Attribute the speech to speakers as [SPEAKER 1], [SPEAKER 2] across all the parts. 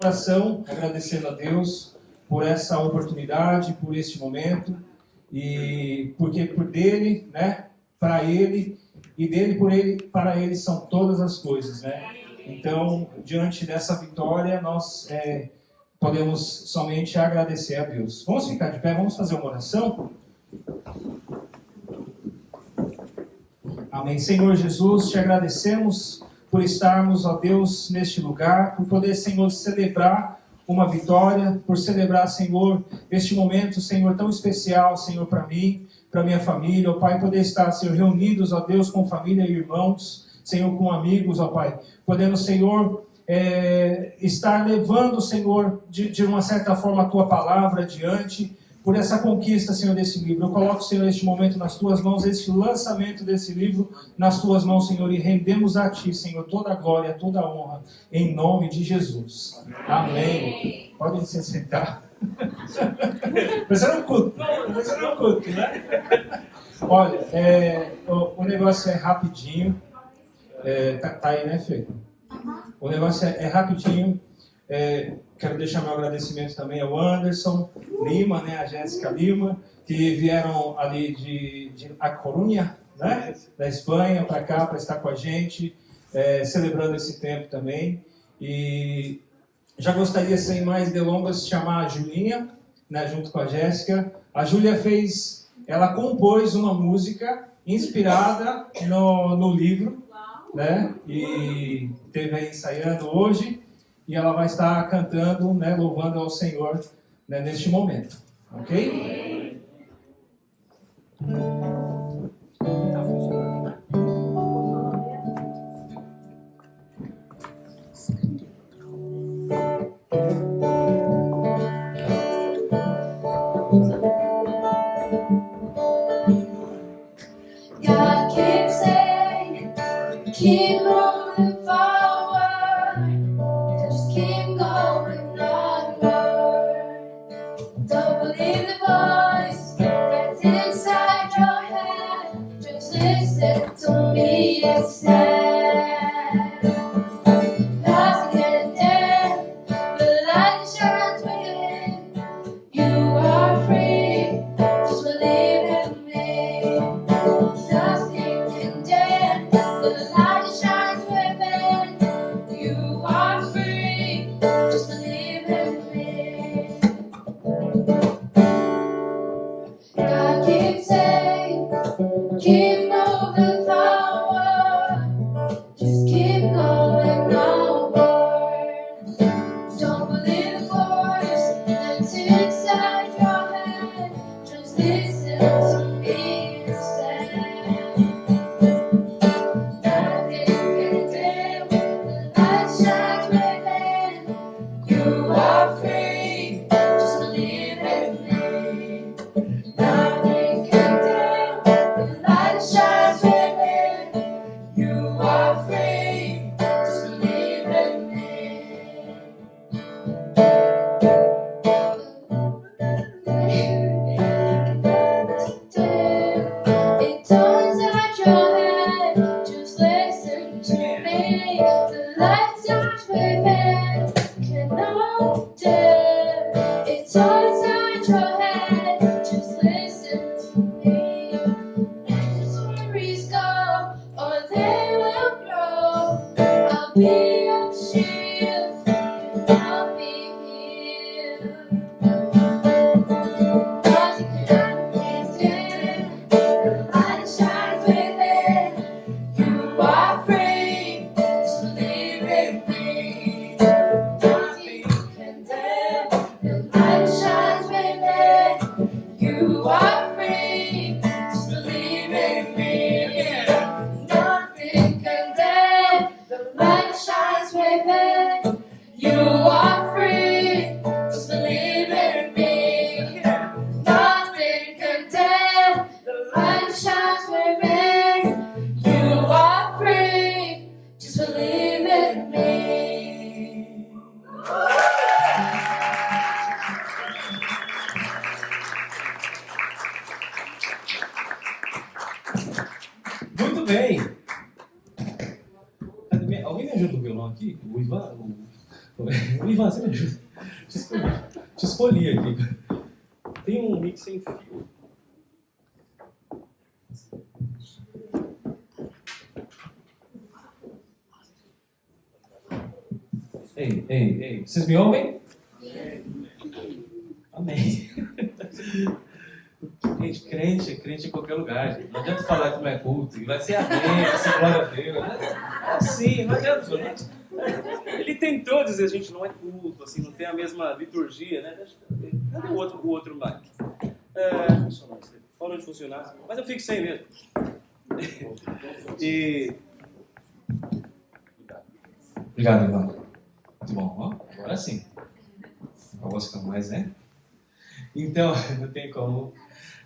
[SPEAKER 1] Oração, agradecendo a Deus por essa oportunidade, por este momento, e porque por dele, né, para ele, e dele por ele, para ele são todas as coisas, né? Então, diante dessa vitória, nós podemos somente agradecer a Deus. Vamos ficar de pé, vamos fazer uma oração? Amém. Senhor Jesus, te agradecemos por estarmos, ó Deus, neste lugar, por poder, Senhor, celebrar uma vitória, por celebrar, Senhor, este momento, Senhor, tão especial, Senhor, para mim, para minha família, ó Pai, poder estar, Senhor, reunidos, ó Deus, com família e irmãos, Senhor, com amigos, ó Pai, podendo, Senhor, estar levando, Senhor, de uma certa forma a Tua palavra adiante, por essa conquista, Senhor, desse livro. Eu coloco, Senhor, este momento nas Tuas mãos, este lançamento desse livro nas Tuas mãos, Senhor, e rendemos a Ti, Senhor, toda a glória, toda a honra, em nome de Jesus. Amém. Podem se sentar. Mas era um culto. Não, mas era um culto, né? Olha, o negócio é rapidinho. Tá aí, né, Fê? O negócio é rapidinho. Quero deixar meu agradecimento também ao Anderson Lima, né, a Jéssica Lima, que vieram ali de A Coruña, né, da Espanha, para cá, para estar com a gente, celebrando esse tempo também. E já gostaria, sem mais delongas, de chamar a Julinha, né, junto com a Jéssica. A Júlia ela compôs uma música inspirada no livro, né, e esteve aí ensaiando hoje. E ela vai estar cantando, né, louvando ao Senhor, né, neste momento. Ok? Tá funcionando.
[SPEAKER 2] God keeps saying, keep moving forward. Just keep going onward. Don't believe the voice that's inside your head. Just listen to me instead. Nothing can dim the light that shines within. You are free. Just believe in me. Nothing can dim the light that shines within. You are free, just believe in me. God keeps saying, keep moving forward. Just keep going onward. Don't believe the voice that's inside your head. Just listen to me instead. Nothing can dim the light shines within. You are free, just believe in me. Nothing can dim the light that shines within. You are free, just believe in me. It turns out your head, just listen to me. The light shines within, cannot dim. It turns out your head, just listen to me. Let your worries go, or they will grow. I'll be your shield, and I'll be here. Nothing can dim the light that shines within. You are free, just believe in me. Nothing can dim the light that shines within. You are free, just believe in me. Nothing can dim the light that shines within. You are free, just believe in me. Nothing can dim the light that shines within. You are free, just believe in me.
[SPEAKER 1] Muito bem. Alguém me ajuda no violão aqui? O Ivan
[SPEAKER 3] Ivan, você me ajuda? Te escolhi aqui. Tem um mix sem fio. Ei, vocês me ouvem? Amém. Gente, crente é crente em qualquer lugar, gente. Não adianta falar que não é culto, vai ser amém, vai ser glória a Deus. É assim, não adianta. Ele tentou dizer, a gente não é culto, assim, não tem a mesma liturgia, né? Cadê o outro mic? Funcionou, falou de funcionar, mas eu fico sem mesmo. E... Obrigado, Ivan. Muito bom. Ó, agora sim. A voz fica mais, né? Então, não tem como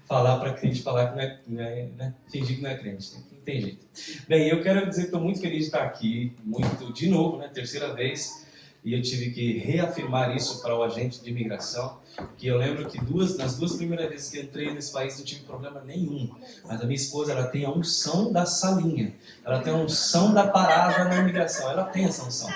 [SPEAKER 3] falar para crente falar que não é, né? Fingir que não é crente. Não tem jeito. Bem, eu quero dizer que estou muito feliz de estar aqui, de novo, né? Terceira vez. E eu tive que reafirmar isso para o agente de imigração, que eu lembro que nas duas primeiras vezes que entrei nesse país não tive problema nenhum. Mas a minha esposa, ela tem a unção da salinha. Ela tem a unção da parada na imigração. Ela tem essa unção.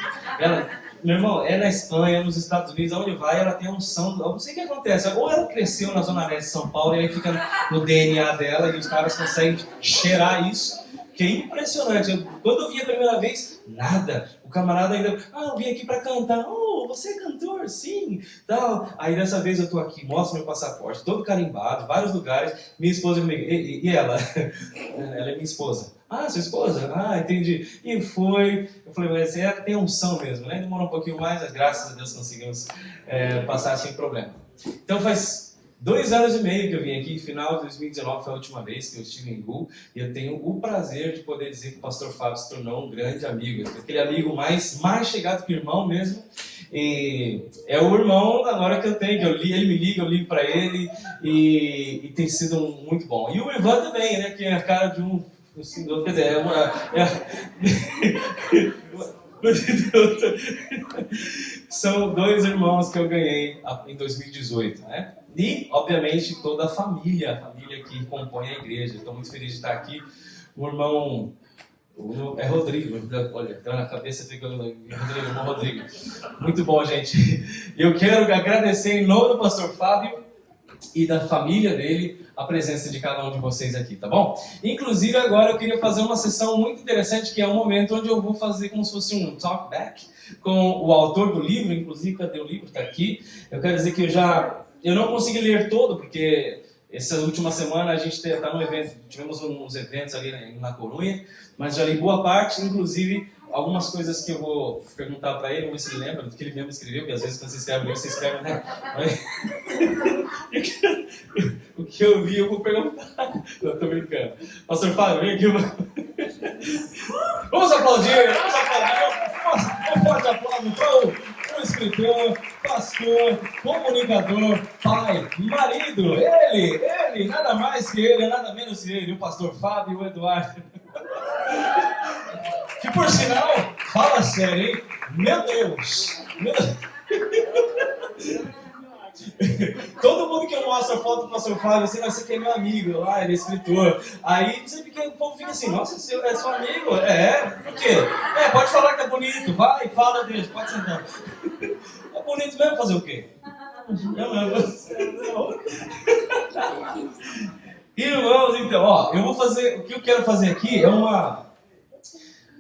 [SPEAKER 3] Meu irmão, é na Espanha, nos Estados Unidos, aonde vai, ela tem a unção. Eu não sei o que acontece. Ou ela cresceu na Zona Leste de São Paulo e aí fica no DNA dela e os caras conseguem cheirar isso. Que é impressionante. Quando eu vi a primeira vez, nada. O camarada ainda, eu vim aqui para cantar. Oh, você é cantor? Sim. Tal. Aí dessa vez eu tô aqui, mostro meu passaporte, todo carimbado, vários lugares. Minha esposa comigo. E ela? Ela é minha esposa. Ah, sua esposa? Ah, entendi. E foi. Eu falei, mas ela tem unção mesmo, né? Demorou um pouquinho mais, mas graças a Deus conseguimos passar sem problema. Então faz 2 anos e meio que eu vim aqui, final de 2019 foi a última vez que eu estive em Gu, e eu tenho o prazer de poder dizer que o pastor Fábio se tornou um grande amigo, aquele amigo mais chegado que o irmão mesmo, e é o irmão agora que eu tenho, que ele me liga, eu ligo para ele, e tem sido muito bom. E o Ivan também, né, que é a cara de um quer dizer, são 2 irmãos que eu ganhei em 2018, né? E, obviamente, toda a família que compõe a igreja. Estou muito feliz de estar aqui. O irmão é Rodrigo. Olha, tá na cabeça fica irmão Rodrigo. Muito bom, gente. Eu quero agradecer em nome do pastor Fábio e da família dele a presença de cada um de vocês aqui, tá bom? Inclusive, agora eu queria fazer uma sessão muito interessante, que é um momento onde eu vou fazer como se fosse um talk back com o autor do livro. Inclusive, cadê o livro? Está aqui. Eu quero dizer que eu não consegui ler todo, porque essa última semana a gente está no evento, tivemos uns eventos ali na Corunha, mas já li boa parte, inclusive algumas coisas que eu vou perguntar para ele, vamos ver se ele lembra do que ele mesmo escreveu, porque às vezes quando você escreve, você escreve, né? O que eu vi, eu vou perguntar. Não, tô brincando. Pastor Fábio, vem aqui. Vamos aplaudir. Um forte aplauso para o escritor, pastor, comunicador, pai, marido. Ele, nada mais que ele, nada menos que ele, o pastor Fábio Eduardo. Que por sinal, fala sério, hein? Meu Deus! Todo mundo que eu mostro a foto do pastor Fábio, você vai ser que é meu amigo lá, ele é escritor. Aí o povo fica assim, nossa, é seu amigo? Por quê? Pode falar que é bonito, vai, fala dele, pode sentar. É bonito mesmo, fazer o quê? Não. Irmãos, então, eu vou fazer, o que eu quero fazer aqui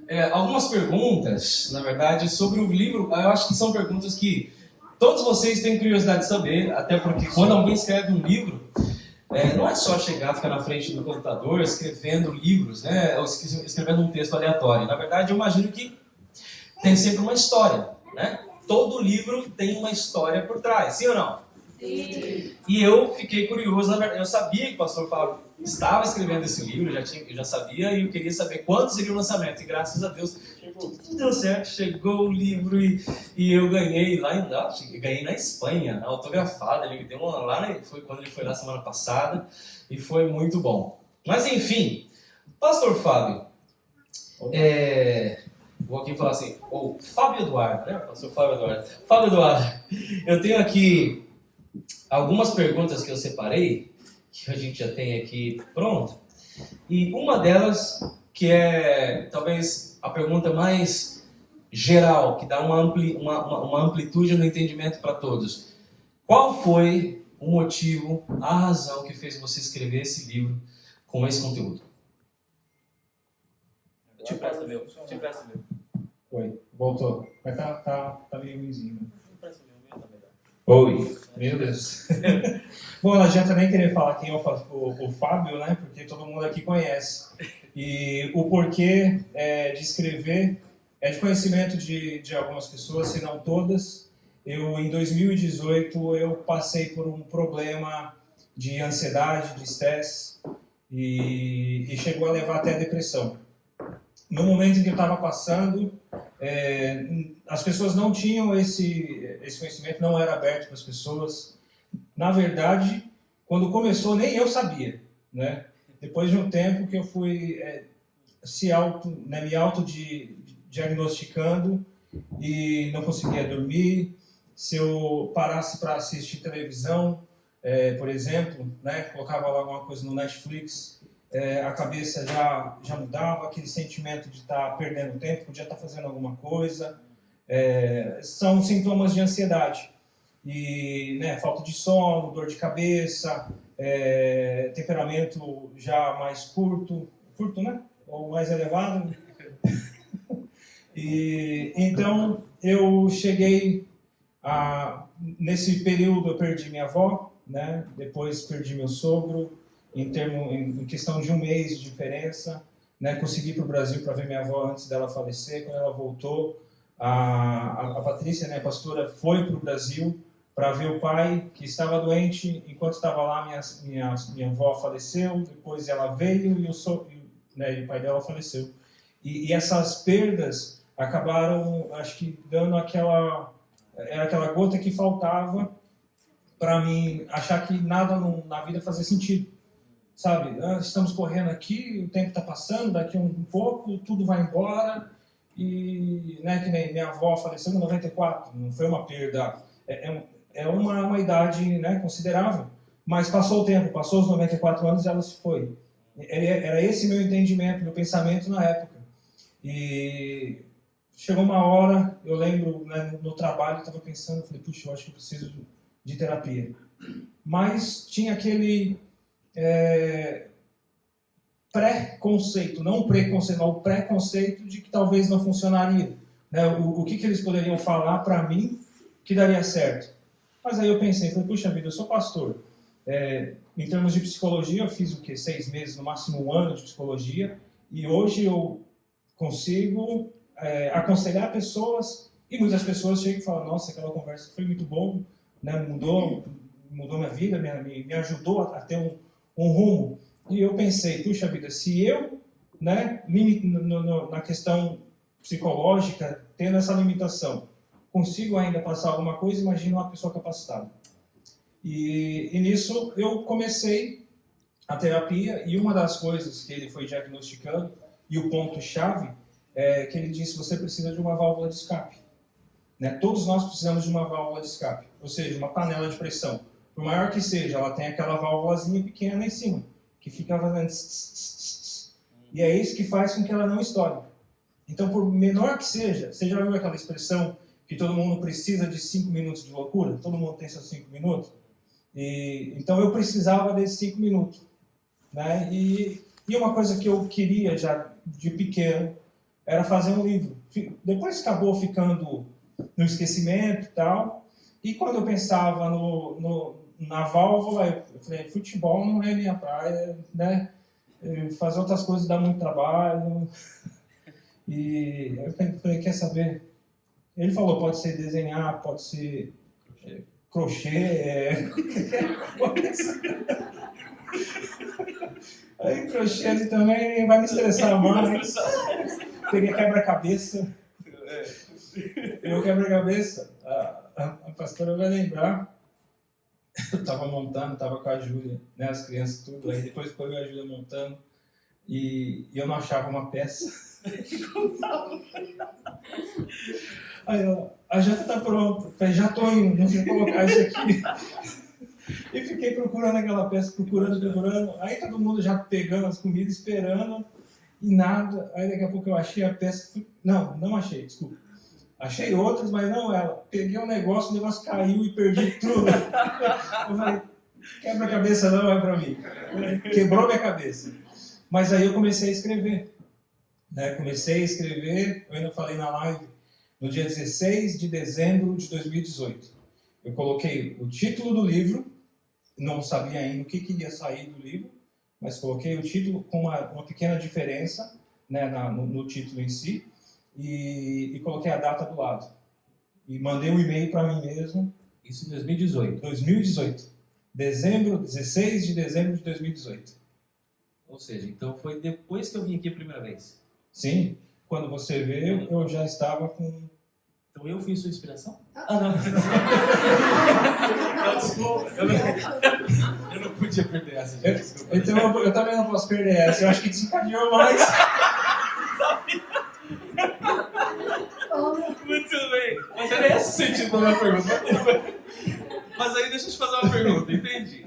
[SPEAKER 3] é algumas perguntas, na verdade, sobre o livro. Eu acho que são perguntas que todos vocês têm curiosidade de saber, até porque quando alguém escreve um livro, não é só chegar, ficar na frente do computador escrevendo livros, né, ou escrevendo um texto aleatório. Na verdade, eu imagino que tem sempre uma história, né? Todo livro tem uma história por trás, sim ou não? Sim. E eu fiquei curioso, na verdade, eu sabia que o pastor Fábio estava escrevendo esse livro, eu já sabia, e eu queria saber quando seria o lançamento. E graças a Deus, tudo deu certo, chegou o livro e eu ganhei ganhei na Espanha, autografado. Ele me deu uma lá, foi quando ele foi lá semana passada, e foi muito bom. Mas enfim, pastor Fábio, vou aqui falar assim, Fábio Eduardo, né? Pastor Fábio Eduardo. Fábio Eduardo, eu tenho aqui algumas perguntas que eu separei, que a gente já tem aqui pronto, e uma delas, que é talvez a pergunta mais geral, que dá uma amplitude no entendimento para todos. Qual foi o motivo, a razão que fez você escrever esse livro com esse conteúdo?
[SPEAKER 4] Te empresta meu. Te empresta meu.
[SPEAKER 1] Oi, voltou. Mas tá meio ruimzinho. Né?
[SPEAKER 4] Te empresta meu. Meu tá melhor.
[SPEAKER 1] Oi, meu Deus. Bom, não adianta nem querer falar quem é o Fábio, né? Porque todo mundo aqui conhece. E o porquê de escrever é de conhecimento de algumas pessoas, se não todas. Em 2018, eu passei por um problema de ansiedade, de estresse, e chegou a levar até a depressão. No momento em que eu estava passando, as pessoas não tinham esse conhecimento, não era aberto para as pessoas. Na verdade, quando começou, nem eu sabia, né? Depois de um tempo que eu fui me auto-diagnosticando e não conseguia dormir. Se eu parasse para assistir televisão, por exemplo, né, colocava lá alguma coisa no Netflix, a cabeça já mudava, aquele sentimento de estar perdendo tempo, podia estar fazendo alguma coisa. São sintomas de ansiedade. E falta de sono, dor de cabeça, temperamento já mais curto, né? Ou mais elevado. E então eu cheguei nesse período eu perdi minha avó, né? Depois perdi meu sogro, em questão de um mês de diferença, né? Consegui ir para o Brasil para ver minha avó antes dela falecer. Quando ela voltou, a Patrícia, né, a pastora, foi para o Brasil para ver o pai que estava doente. Enquanto estava lá, minha avó faleceu. Depois ela veio e o pai dela faleceu. E essas perdas acabaram, acho que, dando aquela gota que faltava para mim achar que nada na vida fazia sentido. Sabe? Estamos correndo aqui, o tempo está passando, daqui um pouco, tudo vai embora. E que nem minha avó faleceu em 94, não foi uma perda. É uma idade, né, considerável. Mas passou o tempo, passou os 94 anos e ela se foi. Era esse meu entendimento, meu pensamento na época. E chegou uma hora, eu lembro, né, no trabalho, eu estava pensando, falei, puxa, eu acho que eu preciso de terapia. Mas tinha aquele pré-conceito, não o preconceito, mas o pré-conceito de que talvez não funcionaria. Né? O que eles poderiam falar para mim que daria certo. Mas aí eu pensei, falei, puxa vida, eu sou pastor. Em termos de psicologia, eu fiz 6 meses, no máximo 1 ano de psicologia, e hoje eu consigo aconselhar pessoas, e muitas pessoas chegam e falam, nossa, aquela conversa foi muito boa, né? mudou minha vida, me ajudou a ter um rumo. E eu pensei, puxa vida, se eu, né, na questão psicológica, tendo essa limitação, consigo ainda passar alguma coisa, imagina uma pessoa capacitada. E nisso eu comecei a terapia, e uma das coisas que ele foi diagnosticando, e o ponto-chave, é que ele disse, você precisa de uma válvula de escape. Né? Todos nós precisamos de uma válvula de escape, ou seja, uma panela de pressão. Por maior que seja, ela tem aquela válvulazinha pequena em cima, que fica fazendo e é isso que faz com que ela não estoure. Então, por menor que seja, você já viu aquela expressão que todo mundo precisa de 5 minutos de loucura? Todo mundo tem seus 5 minutos? Então, eu precisava desses 5 minutos. Né? E uma coisa que eu queria já de pequeno era fazer um livro. Depois acabou ficando no esquecimento e tal. E quando eu pensava na válvula, eu falei, futebol não é minha praia, né? Fazer outras coisas dá muito trabalho. E eu falei, quer saber? Ele falou, pode ser desenhar, pode ser crochê, qualquer coisa. Aí crochê ele também vai me estressar mais. Peguei quebra-cabeça. Eu quebra-cabeça, a pastora vai lembrar. Eu estava montando, estava com a Júlia, né, as crianças tudo, aí depois foi eu e a Júlia montando, e eu não achava uma peça. Aí a janta está pronta, falei, já estou indo, não sei colocar isso aqui. E fiquei procurando aquela peça, procurando, aí todo mundo já pegando as comidas, esperando, e nada. Aí daqui a pouco eu achei a peça, não achei, desculpa. Achei outras, mas não ela. Peguei um negócio, o negócio caiu e perdi tudo. Eu falei, quebra-cabeça não é para mim. Quebrou minha cabeça. Mas aí eu comecei a escrever. Né? Comecei a escrever, eu ainda falei na live, no dia 16 de dezembro de 2018. Eu coloquei o título do livro, não sabia ainda o que ia sair do livro, mas coloquei o título com uma pequena diferença, né, no título em si, e coloquei a data do lado. E mandei um e-mail para mim mesmo.
[SPEAKER 3] Isso em 2018.
[SPEAKER 1] 2018. 16 de dezembro de 2018.
[SPEAKER 3] Ou seja, então foi depois que eu vim aqui a primeira vez.
[SPEAKER 1] Sim, quando você veio, eu já estava com...
[SPEAKER 3] Então eu fui sua inspiração? Ah, não. Não, desculpa. Eu não podia perder essa, gente. Desculpa.
[SPEAKER 1] Então eu também não posso perder essa. Eu acho que desencadeou mais.
[SPEAKER 3] Muito bem. Mas era esse o sentido da minha pergunta. Mas aí deixa eu te fazer uma pergunta, entendi.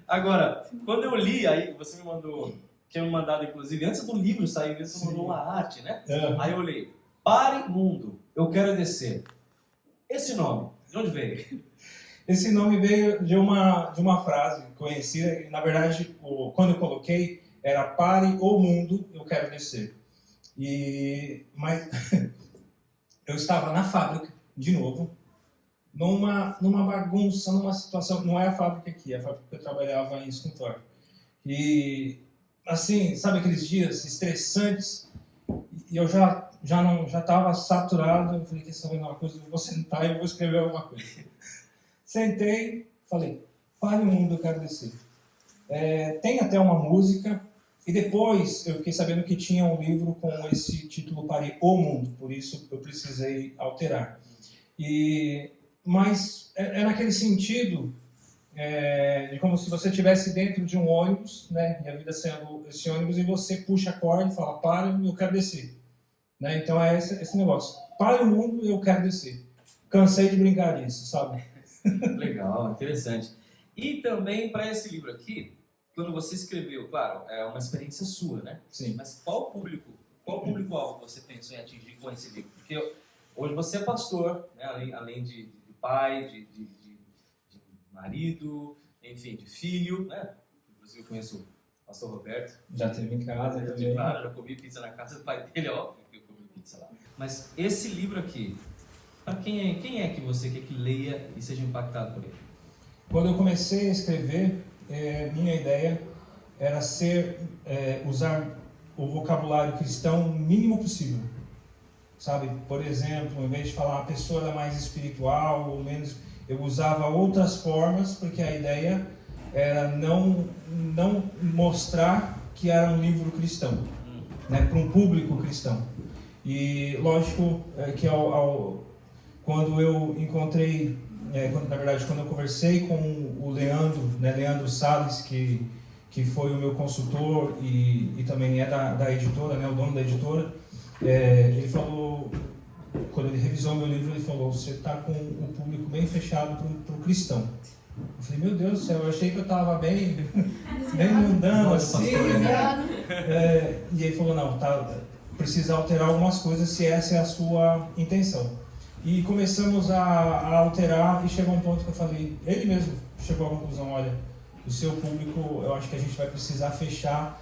[SPEAKER 3] Agora, quando eu li, aí você me mandou, tinha me mandado inclusive, antes do livro sair, você mandou uma arte, né? Aí eu olhei, Pare Mundo, eu quero descer. Esse nome, de onde veio?
[SPEAKER 1] Esse nome veio de uma frase conhecida, na verdade, quando eu coloquei, era Pare o Mundo, eu quero descer. Mas eu estava na fábrica, de novo, numa bagunça, numa situação, não é a fábrica aqui, é a fábrica que eu trabalhava em escritório. E, assim, sabe aqueles dias estressantes, e eu já estava saturado, eu falei, quer saber uma coisa, eu vou sentar e vou escrever alguma coisa. Sentei, falei, Pare o Mundo, eu quero descer. Tem até uma música, e depois eu fiquei sabendo que tinha um livro com esse título, Pare o Mundo, por isso eu precisei alterar. Mas é naquele sentido de como se você estivesse dentro de um ônibus, né, e a vida sendo esse ônibus, e você puxa a corda e fala, para, eu quero descer. Né? Então é esse negócio. Pare o mundo, eu quero descer. Cansei de brincar disso, sabe?
[SPEAKER 3] Legal, interessante. E também para esse livro aqui, quando você escreveu, claro, é uma experiência sua, né?
[SPEAKER 1] Sim.
[SPEAKER 3] Mas qual público-alvo você pensou em atingir com esse livro? Porque hoje você é pastor, né? Além de pai, de marido, enfim, de filho, né? Inclusive eu conheço o pastor Roberto.
[SPEAKER 1] Já teve em casa também.
[SPEAKER 3] Claro, já comi pizza na casa do pai dele, óbvio que eu comi pizza lá. Mas esse livro aqui, para quem é que você quer que leia e seja impactado por ele?
[SPEAKER 1] Quando eu comecei a escrever, minha ideia era usar o vocabulário cristão o mínimo possível. Sabe? Por exemplo, em vez de falar a pessoa era mais espiritual ou menos, eu usava outras formas, porque a ideia era não mostrar que era um livro cristão, né, para um público cristão. E lógico que quando eu encontrei, quando eu conversei com o Leandro, né, Leandro Salles, que foi o meu consultor e também é da editora, né, o dono da editora, ele falou, quando ele revisou meu livro, ele falou, você está com um público bem fechado para o cristão. Eu falei, meu Deus do céu, eu achei que eu estava bem mundano, assim, né? E ele falou, não, precisa alterar algumas coisas se essa é a sua intenção. E começamos a alterar e chegou um ponto que eu falei, ele mesmo chegou à conclusão, olha, o seu público, eu acho que a gente vai precisar fechar,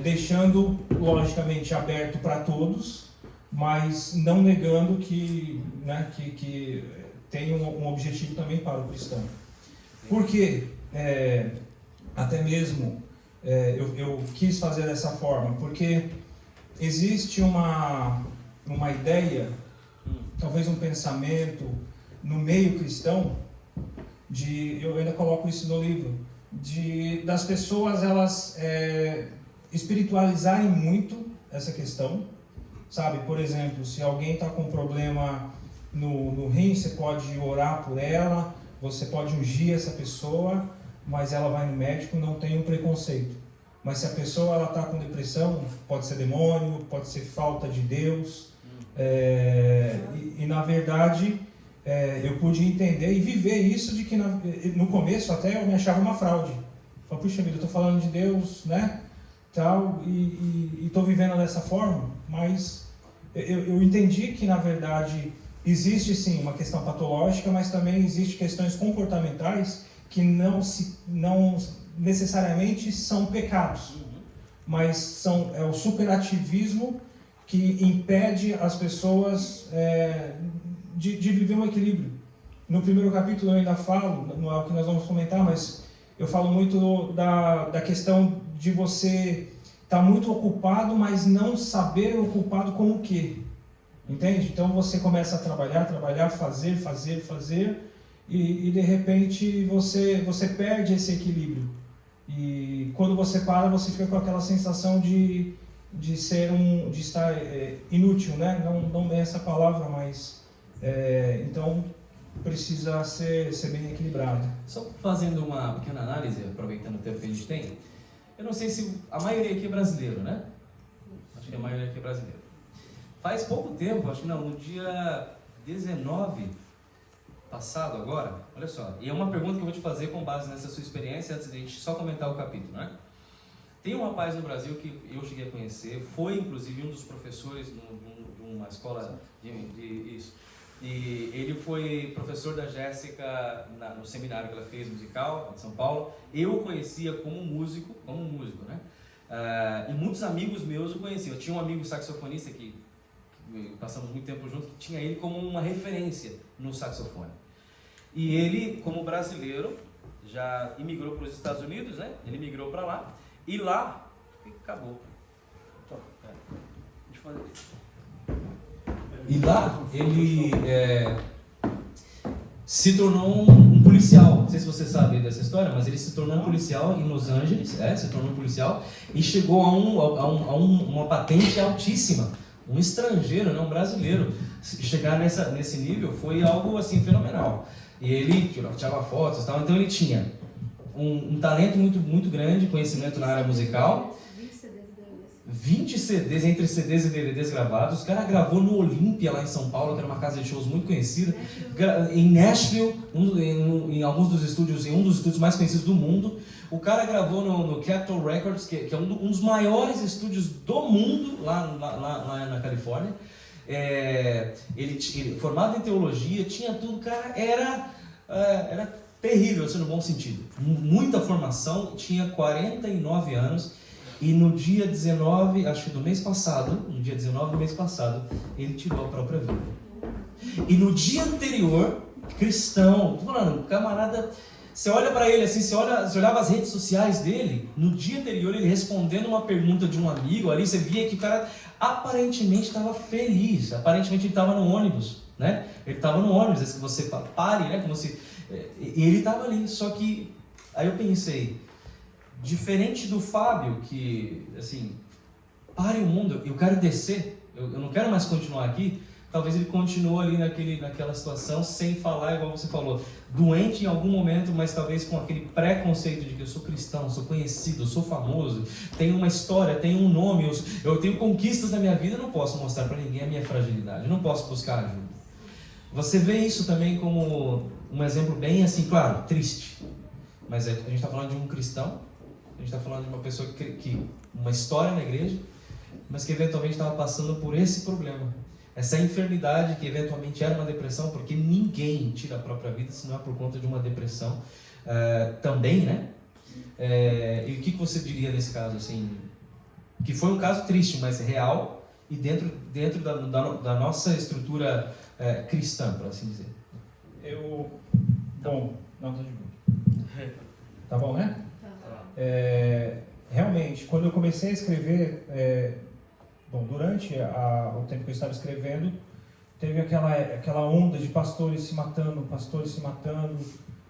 [SPEAKER 1] deixando, logicamente, aberto para todos, mas não negando que tem um objetivo também para o cristão. Porque, até mesmo, eu quis fazer dessa forma, porque existe uma ideia, talvez um pensamento no meio cristão, eu ainda coloco isso no livro, das pessoas elas espiritualizarem muito essa questão, sabe? Por exemplo, se alguém está com um problema no rim, você pode orar por ela, você pode ungir essa pessoa, mas ela vai no médico, não tem um preconceito. Mas se a pessoa está com depressão, pode ser demônio, pode ser falta de Deus. E na verdade, eu pude entender e viver isso de que no começo até eu me achava uma fraude. Falei, puxa vida, eu estou falando de Deus, né? Tal, e estou vivendo dessa forma, mas eu entendi que na verdade existe sim uma questão patológica, mas também existe questões comportamentais que não necessariamente são pecados, mas é o superativismo que impede as pessoas de viver um equilíbrio. No primeiro capítulo eu ainda falo, não é o que nós vamos comentar, mas eu falo muito da questão de você estar muito ocupado, mas não saber ocupado com o quê. Entende? Então você começa a trabalhar, fazer, e de repente você perde esse equilíbrio. E quando você para, você fica com aquela sensação de estar inútil, né? Não é essa palavra, mas então precisa ser bem equilibrado.
[SPEAKER 3] Só fazendo uma pequena análise, aproveitando o tempo que a gente tem, eu não sei se a maioria aqui é brasileiro, né? Acho que a maioria aqui é brasileiro. Faz pouco tempo, acho que não, no dia 19 passado agora, olha só, e é uma pergunta que eu vou te fazer com base nessa sua experiência, antes de a gente só comentar o capítulo, né? Tem um rapaz no Brasil que eu cheguei a conhecer, foi inclusive um dos professores de uma escola isso. E ele foi professor da Jéssica no seminário que ela fez musical em São Paulo. Eu o conhecia como músico, né? E muitos amigos meus o conheciam. Eu tinha um amigo saxofonista que passamos muito tempo juntos, que tinha ele como uma referência no saxofone. E ele, como brasileiro, já imigrou para os Estados Unidos, né? Ele migrou para lá e lá acabou. Deixa eu fazer isso. E lá ele se tornou um policial. Não sei se você sabe dessa história, mas ele se tornou um policial em Los Angeles, se tornou um policial e chegou a uma patente altíssima. Um estrangeiro, não um brasileiro, chegar nesse nível foi algo assim fenomenal. E ele tirava fotos e tal, então ele tinha um talento muito grande, conhecimento na área musical. 20 CDs, entre CDs e DVDs gravados. O cara gravou no Olímpia, lá em São Paulo, que era uma casa de shows muito conhecida. Em Nashville, em alguns dos estúdios, em um dos estúdios mais conhecidos do mundo. O cara gravou no Capitol Records, que é um dos maiores estúdios do mundo, lá na Califórnia. Ele formado em teologia, tinha tudo, cara, era terrível, assim, no bom sentido. Muita formação, tinha 49 anos. E no dia 19, acho que do mês passado, ele tirou a própria vida. E no dia anterior, cristão, tô falando, camarada, você olha para ele assim, você olhava as redes sociais dele, no dia anterior ele respondendo uma pergunta de um amigo ali, você via que o cara aparentemente estava feliz, aparentemente ele estava no ônibus, né? Ele estava no ônibus, é que você pare, né? Como se, e ele estava ali, só que, aí eu pensei, diferente do Fábio, que, assim, pare o mundo, eu quero descer, eu não quero mais continuar aqui, talvez ele continue ali naquela situação, sem falar, igual você falou, doente em algum momento, mas talvez com aquele preconceito de que eu sou cristão, sou conhecido, sou famoso, tenho uma história, tenho um nome, eu tenho conquistas na minha vida, eu não posso mostrar para ninguém a minha fragilidade, eu não posso buscar ajuda. Você vê isso também como um exemplo bem, assim, claro, triste, mas a gente está falando de um cristão, a gente está falando de uma pessoa que uma história na igreja, mas que eventualmente estava passando por esse problema. Essa enfermidade que eventualmente era uma depressão, porque ninguém tira a própria vida se não é por conta de uma depressão também, né? E o que você diria nesse caso, assim? Que foi um caso triste, mas real e dentro da nossa estrutura cristã, por assim dizer.
[SPEAKER 1] Bom, não, tá de boa. Tá bom, né? Realmente, quando eu comecei a escrever, durante o tempo que eu estava escrevendo, teve aquela onda de pastores se matando,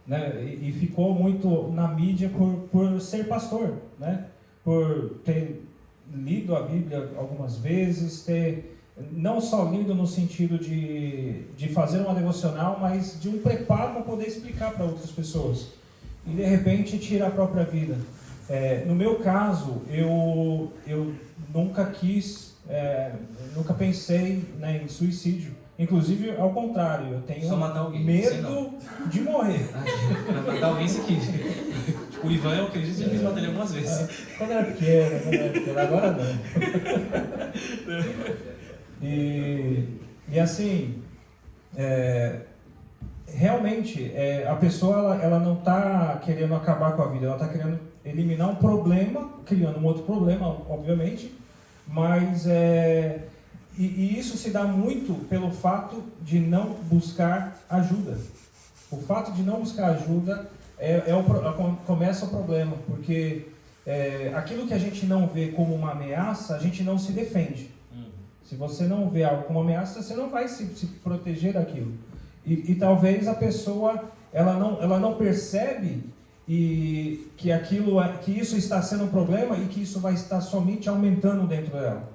[SPEAKER 1] né? E ficou muito na mídia por ser pastor, né? Por ter lido a Bíblia algumas vezes, ter não só lido no sentido de fazer uma devocional, mas de um preparo para poder explicar para outras pessoas. E de repente tira a própria vida. No meu caso, eu nunca nunca pensei, né, em suicídio. Inclusive, ao contrário, eu tenho medo de morrer.
[SPEAKER 3] Matar alguém isso aqui. Tipo, o Ivan, eu acredito que já quis matar ele algumas vezes.
[SPEAKER 1] Quando era pequeno, agora não. E assim, realmente a pessoa ela não está querendo acabar com a vida, ela está querendo eliminar um problema, criando um outro problema, obviamente, mas e isso se dá muito pelo fato de não buscar ajuda. O fato de não buscar ajuda começa o problema, porque aquilo que a gente não vê como uma ameaça, a gente não se defende. Se você não vê algo como ameaça, você não vai se proteger daquilo. E talvez a pessoa ela não percebe que isso está sendo um problema e que isso vai estar somente aumentando dentro dela.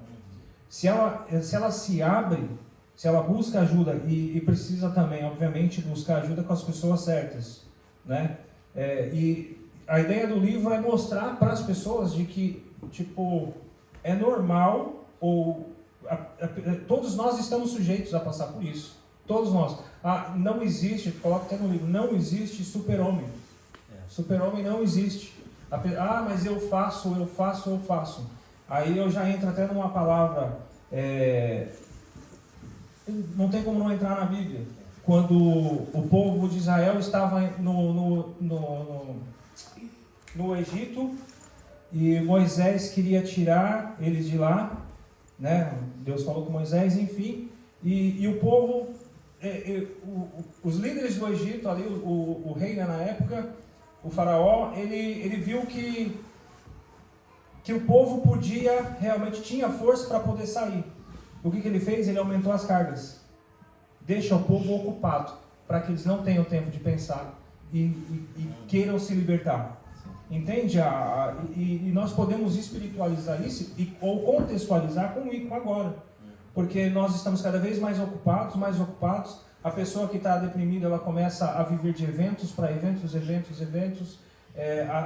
[SPEAKER 1] Se ela se abre, se ela busca ajuda e precisa também, obviamente, buscar ajuda com as pessoas certas, né? E a ideia do livro é mostrar para as pessoas de que, é normal todos nós estamos sujeitos a passar por isso. Todos nós. Não existe, coloca até no livro, não existe super-homem. Super-homem não existe. Mas eu faço. Aí eu já entro até numa palavra, não tem como não entrar na Bíblia. Quando o povo de Israel estava no Egito e Moisés queria tirar eles de lá, né? Deus falou com Moisés, enfim, e o povo, os líderes do Egito, ali, o rei, né, na época, o faraó, ele viu que o povo realmente tinha força para poder sair. O que ele fez? Ele aumentou as cargas. Deixa o povo ocupado, para que eles não tenham tempo de pensar e queiram se libertar. Entende? E nós podemos espiritualizar isso ou contextualizar com o agora. Porque nós estamos cada vez mais ocupados. A pessoa que está deprimida, ela começa a viver de eventos para eventos,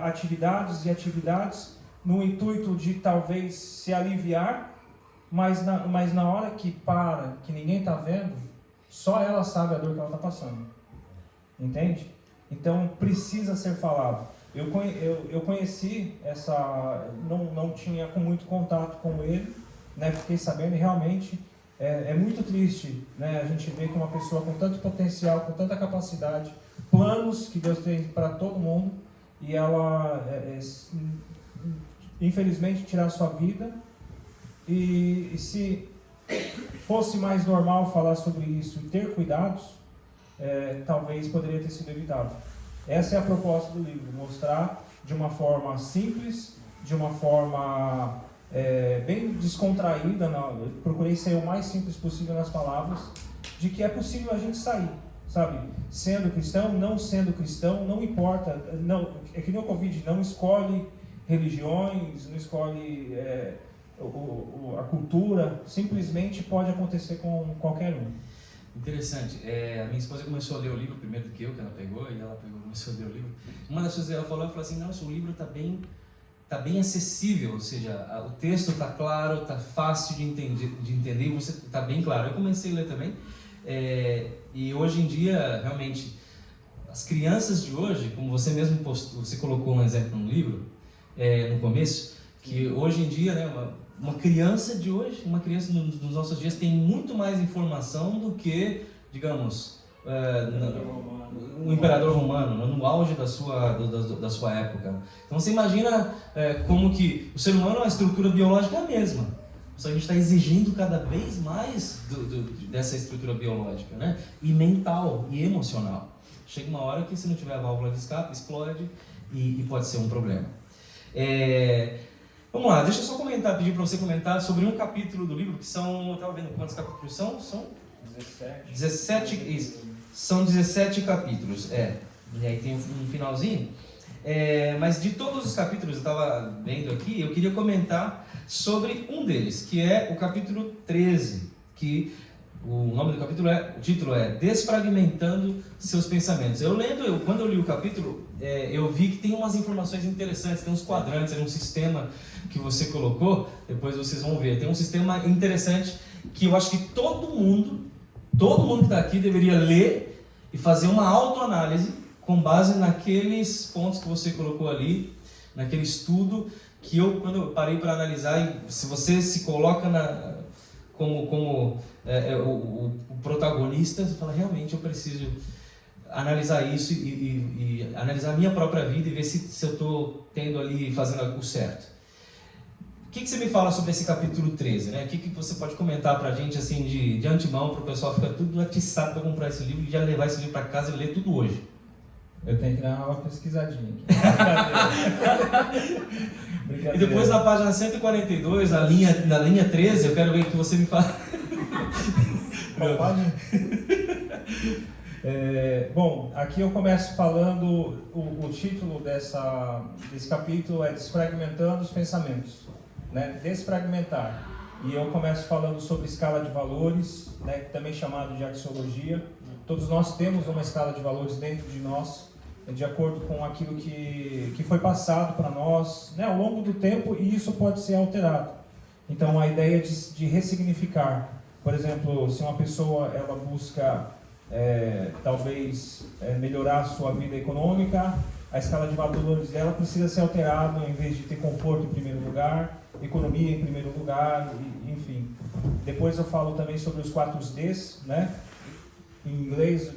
[SPEAKER 1] atividades e atividades, no intuito de talvez se aliviar, mas na hora que ninguém está vendo, só ela sabe a dor que ela está passando. Entende? Então precisa ser falado. Eu conheci não tinha muito contato com ele, né? Fiquei sabendo e realmente é muito triste, né? A gente vê que uma pessoa com tanto potencial, com tanta capacidade, planos que Deus tem para todo mundo, e ela infelizmente tirar sua vida. E se fosse mais normal falar sobre isso e ter cuidados, talvez poderia ter sido evitado. Essa é a proposta do livro, mostrar de uma forma simples, de uma forma bem descontraída, procurei ser o mais simples possível nas palavras, de que é possível a gente sair, sabe? Sendo cristão, não sendo cristão, não importa, é que nem o Covid, não escolhe religiões, não escolhe a cultura, simplesmente pode acontecer com qualquer um.
[SPEAKER 3] Interessante. A minha esposa começou a ler o livro primeiro do que ela pegou, e ela começou a ler o livro. Uma das coisas que ela falou assim, nossa, o livro está bem acessível, ou seja, o texto está claro, está fácil de entender, e você está bem claro. Eu comecei a ler também, e hoje em dia, realmente, as crianças de hoje, como você mesmo você colocou um exemplo no livro, no começo, que hoje em dia, né, uma criança de hoje, uma criança nos nossos dias tem muito mais informação do que, digamos, o imperador romano, no auge da sua época. Então você imagina como que o ser humano, a estrutura biológica é a mesma. Só que a gente está exigindo cada vez mais dessa estrutura biológica, né? E mental e emocional. Chega uma hora que, se não tiver a válvula de escape, explode e pode ser um problema. Vamos lá, deixa eu só pedir para você comentar sobre um capítulo do livro, que são, eu estava vendo quantos capítulos são? São 17, isso, são 17 capítulos, e aí tem um finalzinho, mas de todos os capítulos, eu estava vendo aqui, eu queria comentar sobre um deles, que é o capítulo 13, que o título é Desfragmentando Seus Pensamentos. Quando eu li o capítulo, eu vi que tem umas informações interessantes, tem uns quadrantes, um sistema que você colocou, depois vocês vão ver. Tem um sistema interessante que eu acho que todo mundo que está aqui deveria ler e fazer uma autoanálise com base naqueles pontos que você colocou ali, naquele estudo que quando eu parei para analisar, e se você se coloca o protagonista, você fala, realmente eu preciso analisar isso e analisar a minha própria vida e ver se eu estou tendo ali, fazendo o certo. O que você me fala sobre esse capítulo 13, né? O que você pode comentar pra gente, assim, de antemão, para o pessoal ficar tudo atiçado para comprar esse livro e já levar esse livro para casa e ler tudo hoje?
[SPEAKER 1] Eu tenho que dar uma pesquisadinha aqui. Brincadeira.
[SPEAKER 3] E depois na página 142, na linha 13, eu quero ver o que você me fala.
[SPEAKER 1] Qual página? Bom, aqui eu começo falando, o título desse capítulo é Desfragmentando os Pensamentos, né? Desfragmentar. E eu começo falando sobre escala de valores, né? Também chamado de axiologia. Todos nós temos uma escala de valores dentro de nós, de acordo com aquilo que foi passado para nós, né, ao longo do tempo, e isso pode ser alterado. Então, a ideia de ressignificar. Por exemplo, se uma pessoa ela busca, talvez, melhorar a sua vida econômica, a escala de valores dela precisa ser alterada, em vez de ter conforto em primeiro lugar, economia em primeiro lugar, enfim. Depois eu falo também sobre os 4 Ds, né? Em inglês,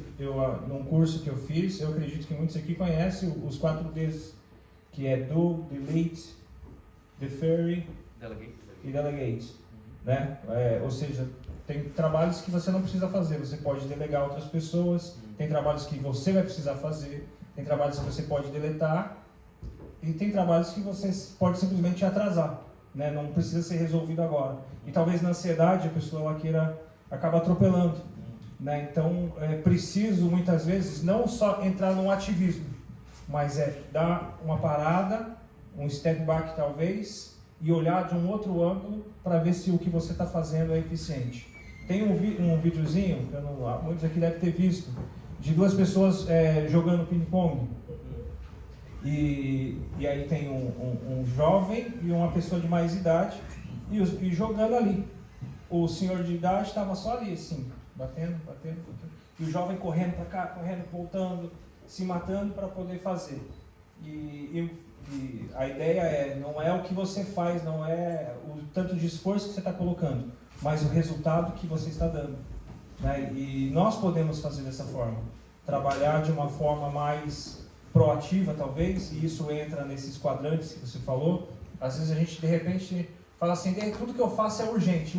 [SPEAKER 1] num curso que eu fiz, eu acredito que muitos aqui conhecem os 4 Ds, que é do, delete, defer e delegate, né? Ou seja, tem trabalhos que você não precisa fazer, você pode delegar a outras pessoas, tem trabalhos que você vai precisar fazer, tem trabalhos que você pode deletar e tem trabalhos que você pode simplesmente atrasar, né? Não precisa ser resolvido agora. E talvez na ansiedade a pessoa ela queira acabar atropelando. Né? Então, é preciso, muitas vezes, não só entrar num ativismo, mas dar uma parada, um step back talvez, e olhar de um outro ângulo para ver se o que você está fazendo é eficiente. Tem um videozinho, muitos aqui devem ter visto, de 2 pessoas jogando ping-pong. E aí tem um jovem e uma pessoa de mais idade, e jogando ali. O senhor de idade estava só ali, assim, batendo. E o jovem correndo para cá, correndo, voltando, se matando para poder fazer. E a ideia não é o que você faz, não é o tanto de esforço que você está colocando, mas o resultado que você está dando. Né? E nós podemos fazer dessa forma. Trabalhar de uma forma mais proativa, talvez, e isso entra nesses quadrantes que você falou. Às vezes a gente, de repente, fala assim, tudo que eu faço é urgente.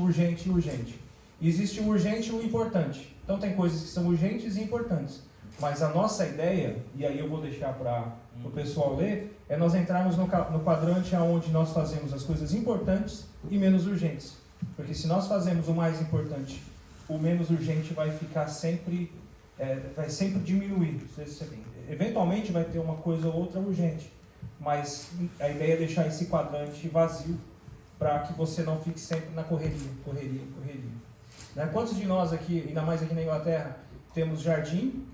[SPEAKER 1] E existe o urgente e o importante. Então tem coisas que são urgentes e importantes. Mas a nossa ideia, e aí eu vou deixar para o pessoal ler, é nós entrarmos no quadrante onde nós fazemos as coisas importantes e menos urgentes. Porque se nós fazemos o mais importante, o menos urgente vai ficar sempre, vai sempre diminuir. Eventualmente vai ter uma coisa ou outra urgente. Mas a ideia é deixar esse quadrante vazio para que você não fique sempre na correria. Né? Quantos de nós aqui, ainda mais aqui na Inglaterra, temos jardim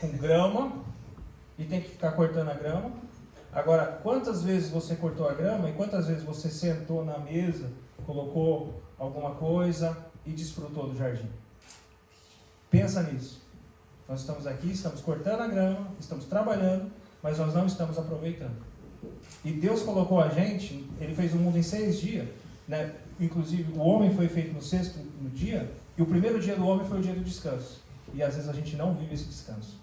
[SPEAKER 1] com grama e tem que ficar cortando a grama? Agora, quantas vezes você cortou a grama e quantas vezes você sentou na mesa, colocou alguma coisa e desfrutou do jardim? Pensa nisso. Nós estamos aqui, estamos cortando a grama, estamos trabalhando, mas nós não estamos aproveitando. E Deus colocou a gente, Ele fez o mundo em 6 dias, né? Inclusive o homem foi feito no 6º dia, e o primeiro dia do homem foi o dia do descanso. E às vezes a gente não vive esse descanso.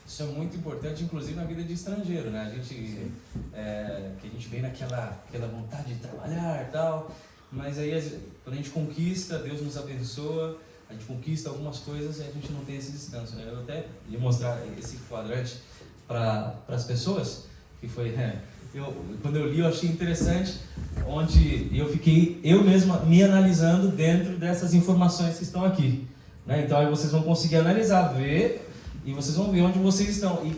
[SPEAKER 3] Isso é muito importante, inclusive na vida de estrangeiro, né? Que a gente vem naquela vontade de trabalhar e tal, mas aí quando a gente conquista, Deus nos abençoa, a gente conquista algumas coisas e a gente não tem esse descanso, né? Eu até ia mostrar esse quadrante para as pessoas, que foi... quando eu li, eu achei interessante, onde eu fiquei, eu mesmo, me analisando dentro dessas informações que estão aqui. Né? Então aí vocês vão conseguir analisar, ver, e vocês vão ver onde vocês estão. E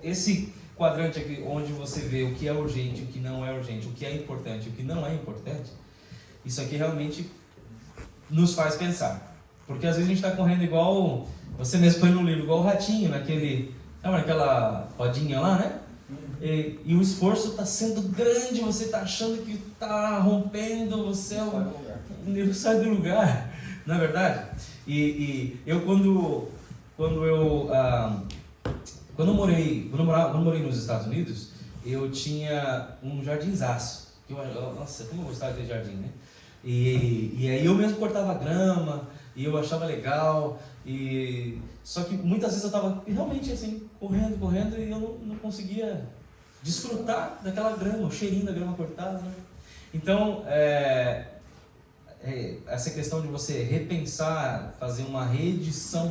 [SPEAKER 3] esse quadrante aqui, onde você vê o que é urgente, o que não é urgente, o que é importante, o que não é importante, isso aqui realmente nos faz pensar. Porque às vezes a gente está correndo igual, você mesmo põe no livro, igual o ratinho, naquela rodinha lá, né? E o esforço está sendo grande, você está achando que está rompendo, você sai do lugar, não é verdade? E eu quando eu morei nos Estados Unidos, eu tinha um jardinzaço. Nossa, como eu gostava de ter jardim, né? E aí eu mesmo cortava grama, e eu achava legal, só que muitas vezes eu estava realmente assim, correndo, e eu não conseguia desfrutar daquela grama, o cheirinho da grama cortada, né? Então, essa questão de você repensar, fazer uma reedição,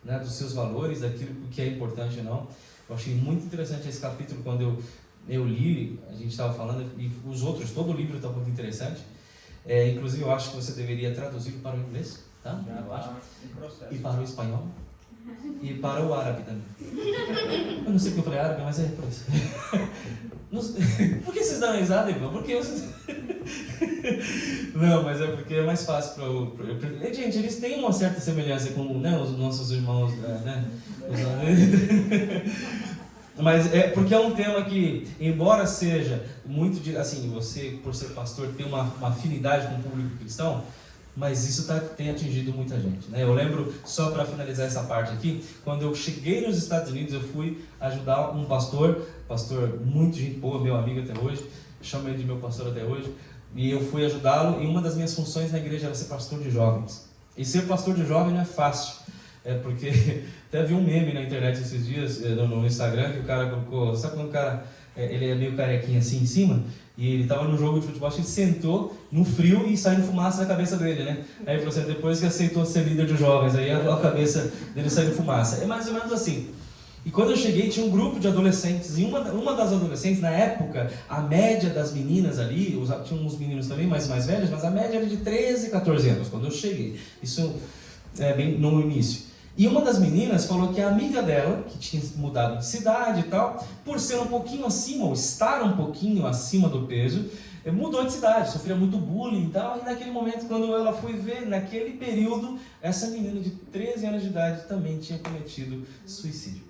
[SPEAKER 3] né, dos seus valores, daquilo que é importante ou não. Eu achei muito interessante esse capítulo quando eu li, a gente estava falando, e os outros, todo o livro está muito interessante. Inclusive eu acho que você deveria traduzi-lo para o inglês, tá? Eu acho. E para o espanhol. E para o árabe também. Eu não sei porque eu falei árabe, mas é por isso. Por que vocês dão risada, irmão? Porque vocês... Não, mas é porque é mais fácil para gente, eles têm uma certa semelhança com, né, os nossos irmãos, né? Mas é porque é um tema que, embora seja muito de, assim, você por ser pastor tem uma afinidade com o público cristão, mas isso tem atingido muita gente, né? Eu lembro, só para finalizar essa parte aqui, quando eu cheguei nos Estados Unidos, eu fui ajudar um pastor muito gente boa, meu amigo até hoje, chamo ele de meu pastor até hoje, e eu fui ajudá-lo, e uma das minhas funções na igreja era ser pastor de jovens. E ser pastor de jovem não é fácil, porque até vi um meme na internet esses dias, no Instagram, que o cara colocou, sabe quando o cara, ele é meio carequinho assim em cima, e ele estava no jogo de futebol, acho que ele sentou no frio e saiu fumaça da cabeça dele, né? Aí ele falou assim, depois que aceitou ser líder de jovens, aí a cabeça dele saiu fumaça. É mais ou menos assim. E quando eu cheguei, tinha um grupo de adolescentes, e uma das adolescentes, na época, a média das meninas ali, tinha uns meninos também mais velhos, mas a média era de 13, 14 anos, quando eu cheguei. Isso bem no início. E uma das meninas falou que a amiga dela, que tinha mudado de cidade e tal, por ser um pouquinho acima, ou estar um pouquinho acima do peso, mudou de cidade, sofria muito bullying e tal, e naquele momento, quando ela foi ver, naquele período, essa menina de 13 anos de idade também tinha cometido suicídio.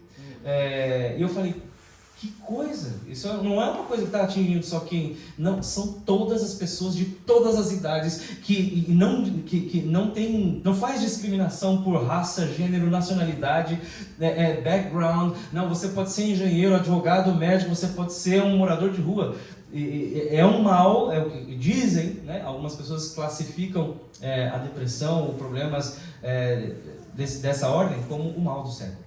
[SPEAKER 3] E eu falei, que coisa, isso não é uma coisa que está atingindo só quem, não, são todas as pessoas de todas as idades que não faz discriminação por raça, gênero, nacionalidade, background. Não, você pode ser engenheiro, advogado, médico, você pode ser um morador de rua. É um mal, é o que dizem, né? Algumas pessoas classificam a depressão, problemas dessa ordem como o mal do século.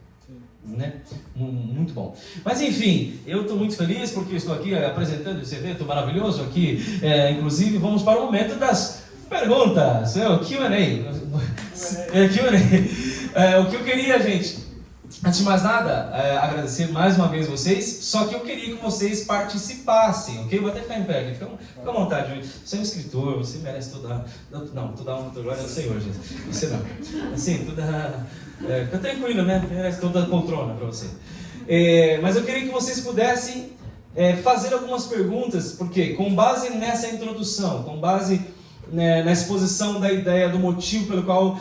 [SPEAKER 3] Né? Muito bom. Mas enfim, eu estou muito feliz porque estou aqui apresentando esse evento maravilhoso aqui. Inclusive, vamos para o momento das perguntas. O Q&A. O que eu queria, gente, antes de mais nada, agradecer mais uma vez vocês. Só que eu queria que vocês participassem, ok? Vou até ficar em pé aqui, fica à vontade. Você é um escritor, você merece toda a honra e glória do Senhor, gente. Você não. Assim, fica tranquilo, né? Merece toda a poltrona para você. Mas eu queria que vocês pudessem fazer algumas perguntas, porque com base nessa introdução, com base na exposição da ideia, do motivo pelo qual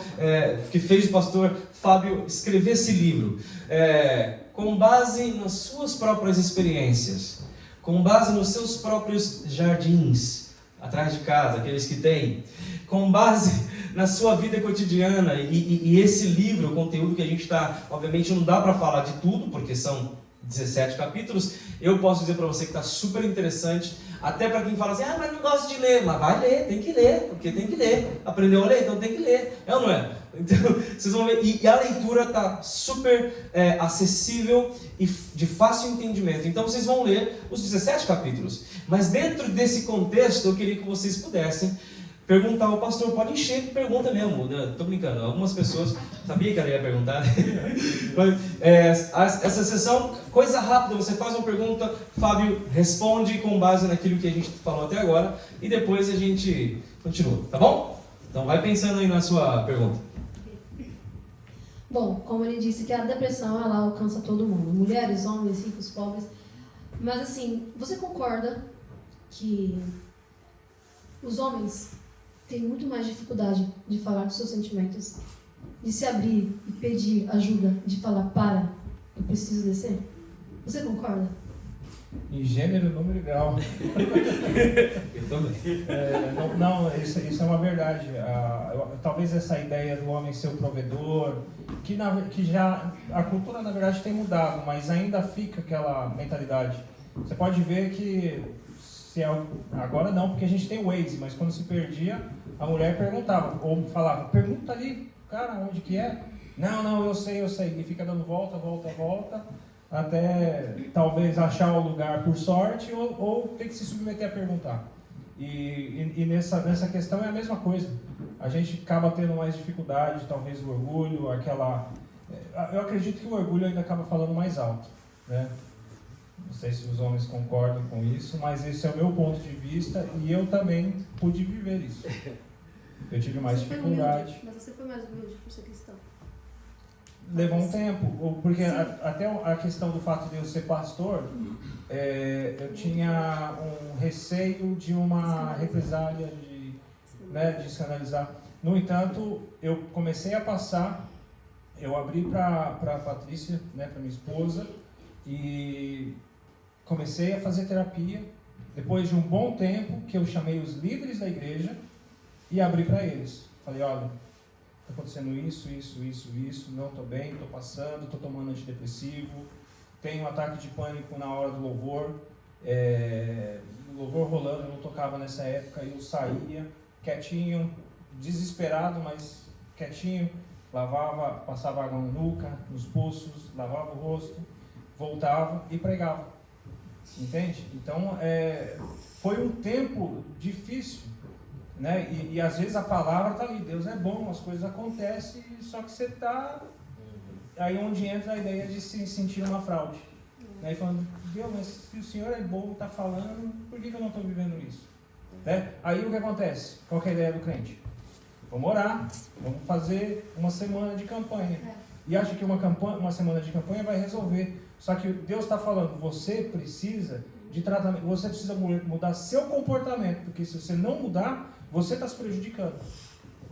[SPEAKER 3] que fez o pastor Fábio escrever esse livro, com base nas suas próprias experiências, com base nos seus próprios jardins atrás de casa, aqueles que têm, com base na sua vida cotidiana, e esse livro, o conteúdo que a gente está, obviamente não dá para falar de tudo, porque são 17 capítulos, eu posso dizer para você que está super interessante, até para quem fala assim, mas não gosto de ler, mas vai ler, tem que ler, porque tem que ler, aprendeu a ler, então tem que ler, é ou não é? Então, vocês vão ver, e a leitura está super acessível e de fácil entendimento, então vocês vão ler os 17 capítulos, mas dentro desse contexto eu queria que vocês pudessem perguntar ao pastor, pode encher de pergunta mesmo, né? Tô brincando, algumas pessoas, sabia que ela ia perguntar, essa sessão, coisa rápida, você faz uma pergunta, Fábio responde com base naquilo que a gente falou até agora, e depois a gente continua, tá bom? Então vai pensando aí na sua pergunta.
[SPEAKER 5] Bom, como ele disse que a depressão, ela alcança todo mundo, mulheres, homens, ricos, pobres, mas assim, você concorda que os homens tem muito mais dificuldade de falar dos seus sentimentos, de se abrir e pedir ajuda, de falar, eu preciso descer? Você concorda?
[SPEAKER 1] Em gênero, número e grau.
[SPEAKER 3] Eu também.
[SPEAKER 1] Isso é uma verdade. Talvez essa ideia do homem ser o provedor, que já a cultura na verdade tem mudado, mas ainda fica aquela mentalidade. Você pode ver que agora não, porque a gente tem o Waze, mas quando se perdia, a mulher perguntava, ou falava, pergunta ali, cara, onde que é? Não, eu sei. E fica dando volta, até talvez achar o lugar por sorte, ou ter que se submeter a perguntar. E nessa questão é a mesma coisa. A gente acaba tendo mais dificuldade, talvez o orgulho, eu acredito que o orgulho ainda acaba falando mais alto, né? Não sei se os homens concordam com isso, mas esse é o meu ponto de vista e eu também pude viver isso. Eu tive mais dificuldade.
[SPEAKER 5] Mas você foi mais humilde por ser cristão?
[SPEAKER 1] Levou um tempo, porque até a questão do fato de eu ser pastor, eu tinha um receio de uma represália, de escandalizar. No entanto, eu comecei a passar, eu abri para a Patrícia, para minha esposa, e comecei a fazer terapia. Depois de um bom tempo, que eu chamei os líderes da igreja e abri para eles. Falei, olha, está acontecendo isso, não estou bem, estou passando, estou tomando antidepressivo, tenho um ataque de pânico na hora do louvor, o louvor rolando, eu não tocava nessa época, eu saía quietinho, desesperado, mas quietinho, lavava, passava água na nuca, nos pulsos, lavava o rosto, voltava e pregava, entende? Então, foi um tempo difícil, né? E às vezes a palavra está ali, Deus é bom, as coisas acontecem, só que você está aí onde entra a ideia de se sentir uma fraude, né? E falando, Deus, mas se o Senhor é bom, está falando, por que eu não estou vivendo isso? Né? Aí o que acontece? Qual que é a ideia do crente? Vamos orar, vamos fazer uma semana de campanha. E acha que uma semana de campanha vai resolver. Só que Deus está falando, você precisa de tratamento, você precisa mudar seu comportamento, porque se você não mudar, você está se prejudicando.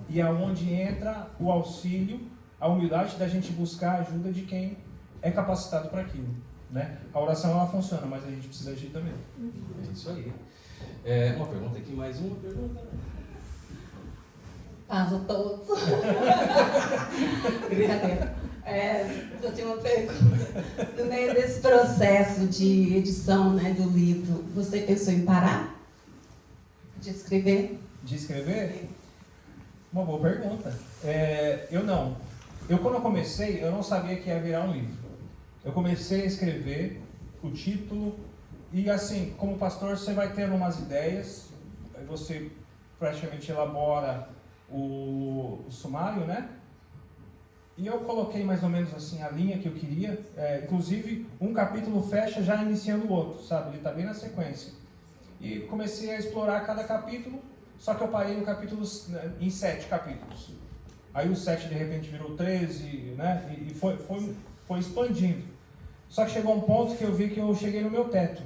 [SPEAKER 1] E é onde entra o auxílio, a humildade da gente buscar a ajuda de quem é capacitado para aquilo, né? A oração ela funciona, mas a gente precisa agir também.
[SPEAKER 3] É isso aí. Uma pergunta aqui, mais uma pergunta.
[SPEAKER 6] Paz a todos. Brincadeira. Eu tenho uma pergunta. No meio desse processo de edição, né, do livro, você pensou em parar de escrever?
[SPEAKER 1] De escrever? Uma boa pergunta. Eu não. Quando eu comecei, eu não sabia que ia virar um livro. Eu comecei a escrever o título e assim, como pastor, você vai tendo umas ideias, aí você praticamente elabora o sumário, né? E eu coloquei mais ou menos assim a linha que eu queria, inclusive um capítulo fecha já iniciando o outro, sabe? Ele está bem na sequência. E comecei a explorar cada capítulo, só que eu parei no capítulo, em 7 capítulos. Aí o 7 de repente virou 13, né? E foi expandindo. Só que chegou um ponto que eu vi que eu cheguei no meu teto.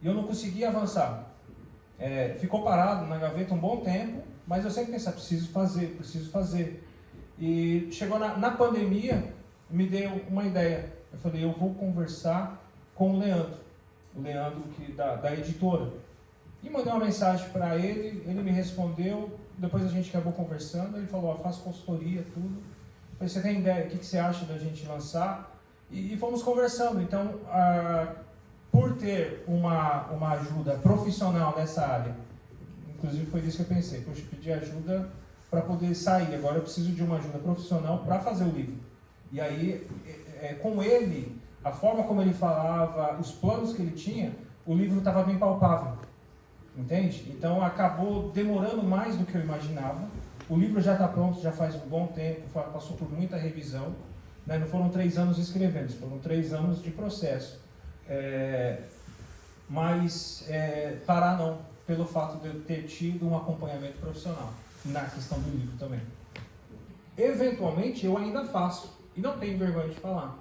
[SPEAKER 1] E eu não conseguia avançar. Ficou parado na gaveta um bom tempo, mas eu sempre pensava, preciso fazer. E chegou na pandemia, me deu uma ideia. Eu falei, eu vou conversar com o Leandro da editora. E mandei uma mensagem para ele me respondeu, depois a gente acabou conversando, ele falou, eu faço consultoria, tudo. Eu falei, você tem ideia, o que você acha da gente lançar? E fomos conversando. Então, por ter uma ajuda profissional nessa área, inclusive foi isso que eu pensei, poxa, eu pedi ajuda para poder sair, agora eu preciso de uma ajuda profissional para fazer o livro. E aí, com ele, a forma como ele falava, os planos que ele tinha, o livro estava bem palpável, entende? Então acabou demorando mais do que eu imaginava. O livro já está pronto, já faz um bom tempo, passou por muita revisão, né? Não foram 3 anos escrevendo, foram 3 anos de processo. Mas parar não, pelo fato de eu ter tido um acompanhamento profissional na questão do livro também. Eventualmente eu ainda faço, e não tenho vergonha de falar.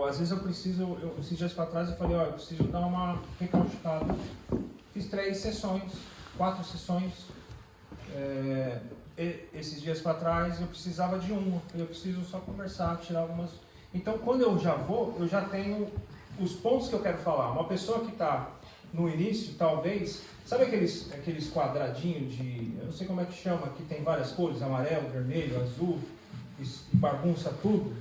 [SPEAKER 1] Às vezes eu preciso, esses dias para trás eu falei, eu preciso dar uma recalchutada. Fiz 3 sessões, 4 sessões. Esses dias para trás eu precisava de uma, eu preciso só conversar, tirar algumas. Então quando eu já vou, eu já tenho os pontos que eu quero falar. Uma pessoa que está no início, talvez, sabe aqueles quadradinhos eu não sei como é que chama, que tem várias cores, amarelo, vermelho, azul, e bagunça tudo?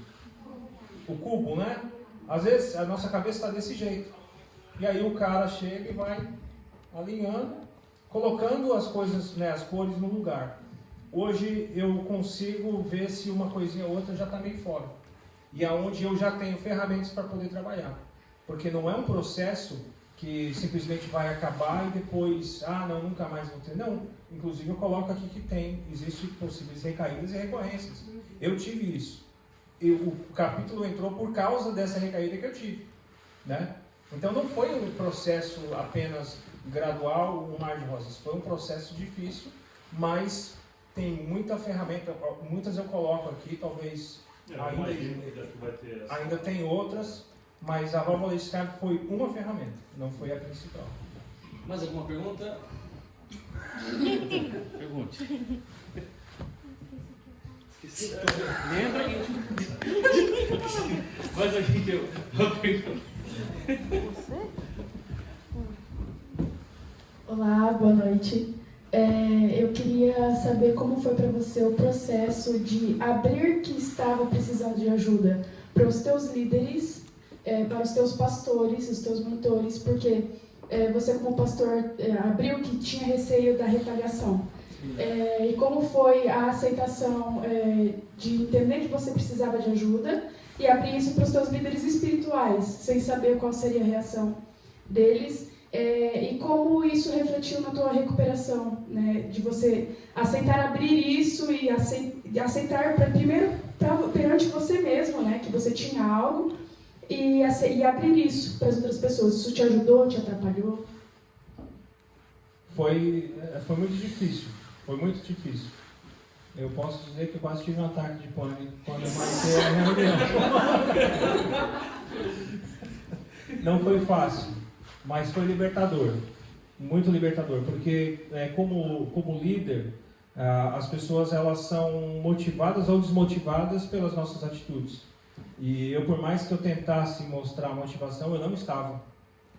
[SPEAKER 1] O cubo, né? Às vezes a nossa cabeça está desse jeito. E aí o cara chega e vai alinhando, colocando as coisas, né, as cores no lugar. hoje eu consigo ver se uma coisinha ou outra já está meio fora. E é onde eu já tenho ferramentas para poder trabalhar. Porque não é um processo que simplesmente vai acabar e depois, não, nunca mais vou ter. Não, inclusive eu coloco aqui que existe possíveis recaídas e recorrências. Eu tive isso. O capítulo entrou por causa dessa recaída que eu tive, né? Então não foi um processo apenas gradual, um mar de rosas. Foi um processo difícil, mas tem muita ferramenta, muitas eu coloco aqui, talvez ainda tem outras, mas a válvula de escape foi uma ferramenta, não foi a principal.
[SPEAKER 3] Mais alguma pergunta?
[SPEAKER 4] Pergunte. Esqueci. Lembra que mas aqui que eu pergunto.
[SPEAKER 7] Olá, boa noite. Eu queria saber como foi para você o processo de abrir que estava precisando de ajuda para os teus líderes, para os teus pastores, os teus mentores, porque você como pastor abriu que tinha receio da retaliação. E como foi a aceitação de entender que você precisava de ajuda e abrir isso para os teus líderes espirituais, sem saber qual seria a reação deles, e como isso refletiu na tua recuperação, né, de você aceitar abrir isso e aceitar primeiro perante você mesmo, né, que você tinha algo, e abrir isso para as outras pessoas. Isso te ajudou, te atrapalhou?
[SPEAKER 1] Foi muito difícil. Foi muito difícil. Eu posso dizer que eu quase tive um ataque de pânico quando eu marquei a reunião. Não foi fácil, mas foi libertador. Muito libertador, porque como líder, as pessoas elas são motivadas ou desmotivadas pelas nossas atitudes. E eu, por mais que eu tentasse mostrar motivação, eu não estava,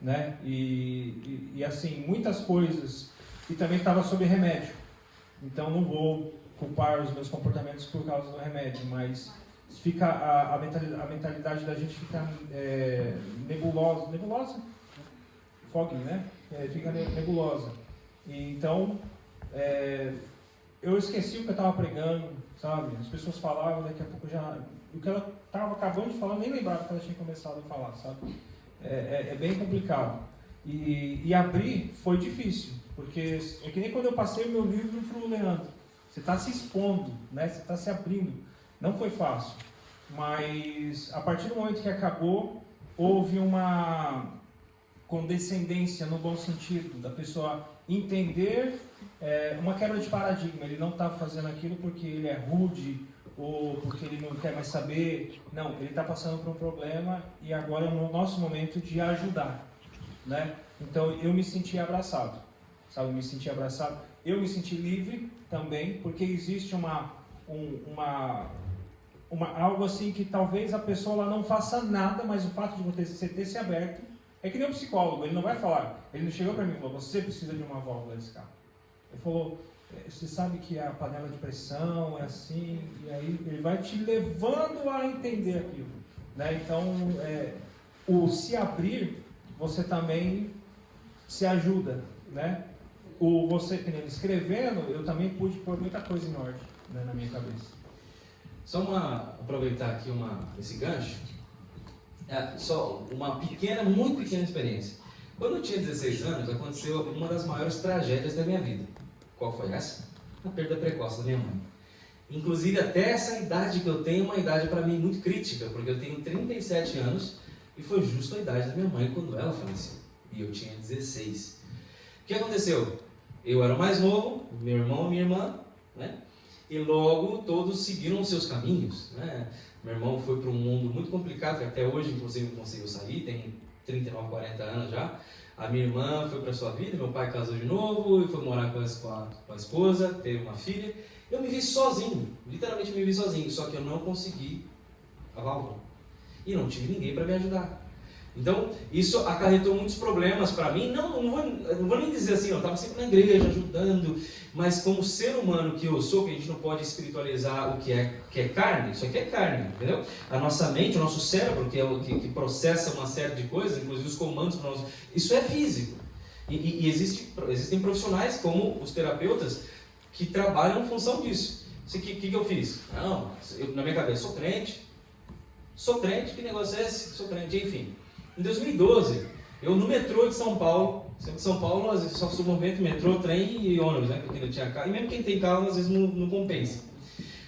[SPEAKER 1] né? E assim, muitas coisas, e também estava sob remédio. Então não vou culpar os meus comportamentos por causa do remédio, mas fica a mentalidade da gente fica nebulosa, foggy, né? Fica nebulosa. E então eu esqueci o que eu estava pregando, sabe? As pessoas falavam, daqui a pouco o que ela estava acabando de falar, eu nem lembrava que ela tinha começado a falar, sabe? É bem complicado. E abrir foi difícil, porque é que nem quando eu passei o meu livro para o Leandro. Você está se expondo, né? Você está se abrindo. Não foi fácil, mas a partir do momento que acabou, houve uma condescendência no bom sentido, da pessoa entender uma quebra de paradigma. Ele não está fazendo aquilo porque ele é rude ou porque ele não quer mais saber. Não, ele está passando por um problema e agora é o nosso momento de ajudar, né? Então eu me senti abraçado, sabe? Eu me senti abraçado. Eu me senti livre também, porque existe algo assim que talvez a pessoa ela não faça nada, mas o fato de você ter se aberto é que nem um psicólogo. Ele não vai falar. Ele não chegou para mim e falou: você precisa de uma válvula de escape. Ele falou: você sabe que a panela de pressão é assim, e aí ele vai te levando a entender aquilo, né? Então, o se abrir, você também se ajuda, né? Você escrevendo, eu também pude pôr muita coisa em ordem, né, na minha cabeça.
[SPEAKER 3] Só aproveitar aqui esse gancho, só uma muito pequena experiência. Quando eu tinha 16 anos, aconteceu uma das maiores tragédias da minha vida. Qual foi essa? A perda precoce da minha mãe. Inclusive, até essa idade que eu tenho, é uma idade para mim muito crítica, porque eu tenho 37 anos e foi justo a idade da minha mãe quando ela faleceu. E eu tinha 16. O que aconteceu? Eu era o mais novo, meu irmão e minha irmã, né? E logo todos seguiram os seus caminhos, né? Meu irmão foi para um mundo muito complicado, que até hoje, inclusive, não conseguiu sair, tem 39, 40 anos já. A minha irmã foi para a sua vida, meu pai casou de novo e foi morar com a esposa, teve uma filha. Eu me vi sozinho, literalmente me vi sozinho, só que eu não consegui a válvula. E não tive ninguém para me ajudar. Então, isso acarretou muitos problemas para mim. Não vou nem dizer assim, eu estava sempre na igreja, ajudando, mas como ser humano que eu sou, que a gente não pode espiritualizar o que é carne, isso aqui é carne, entendeu? A nossa mente, o nosso cérebro, que é o que processa uma série de coisas, inclusive os comandos para nós, isso é físico. E existem profissionais como os terapeutas que trabalham em função disso. O que eu fiz? Não, na minha cabeça, sou crente, que negócio é esse? Sou crente, enfim. Em 2012, eu no metrô de São Paulo, sempre São Paulo, às vezes só movimento metrô, trem e ônibus, né? Porque não tinha carro, e mesmo quem tem carro, às vezes não compensa.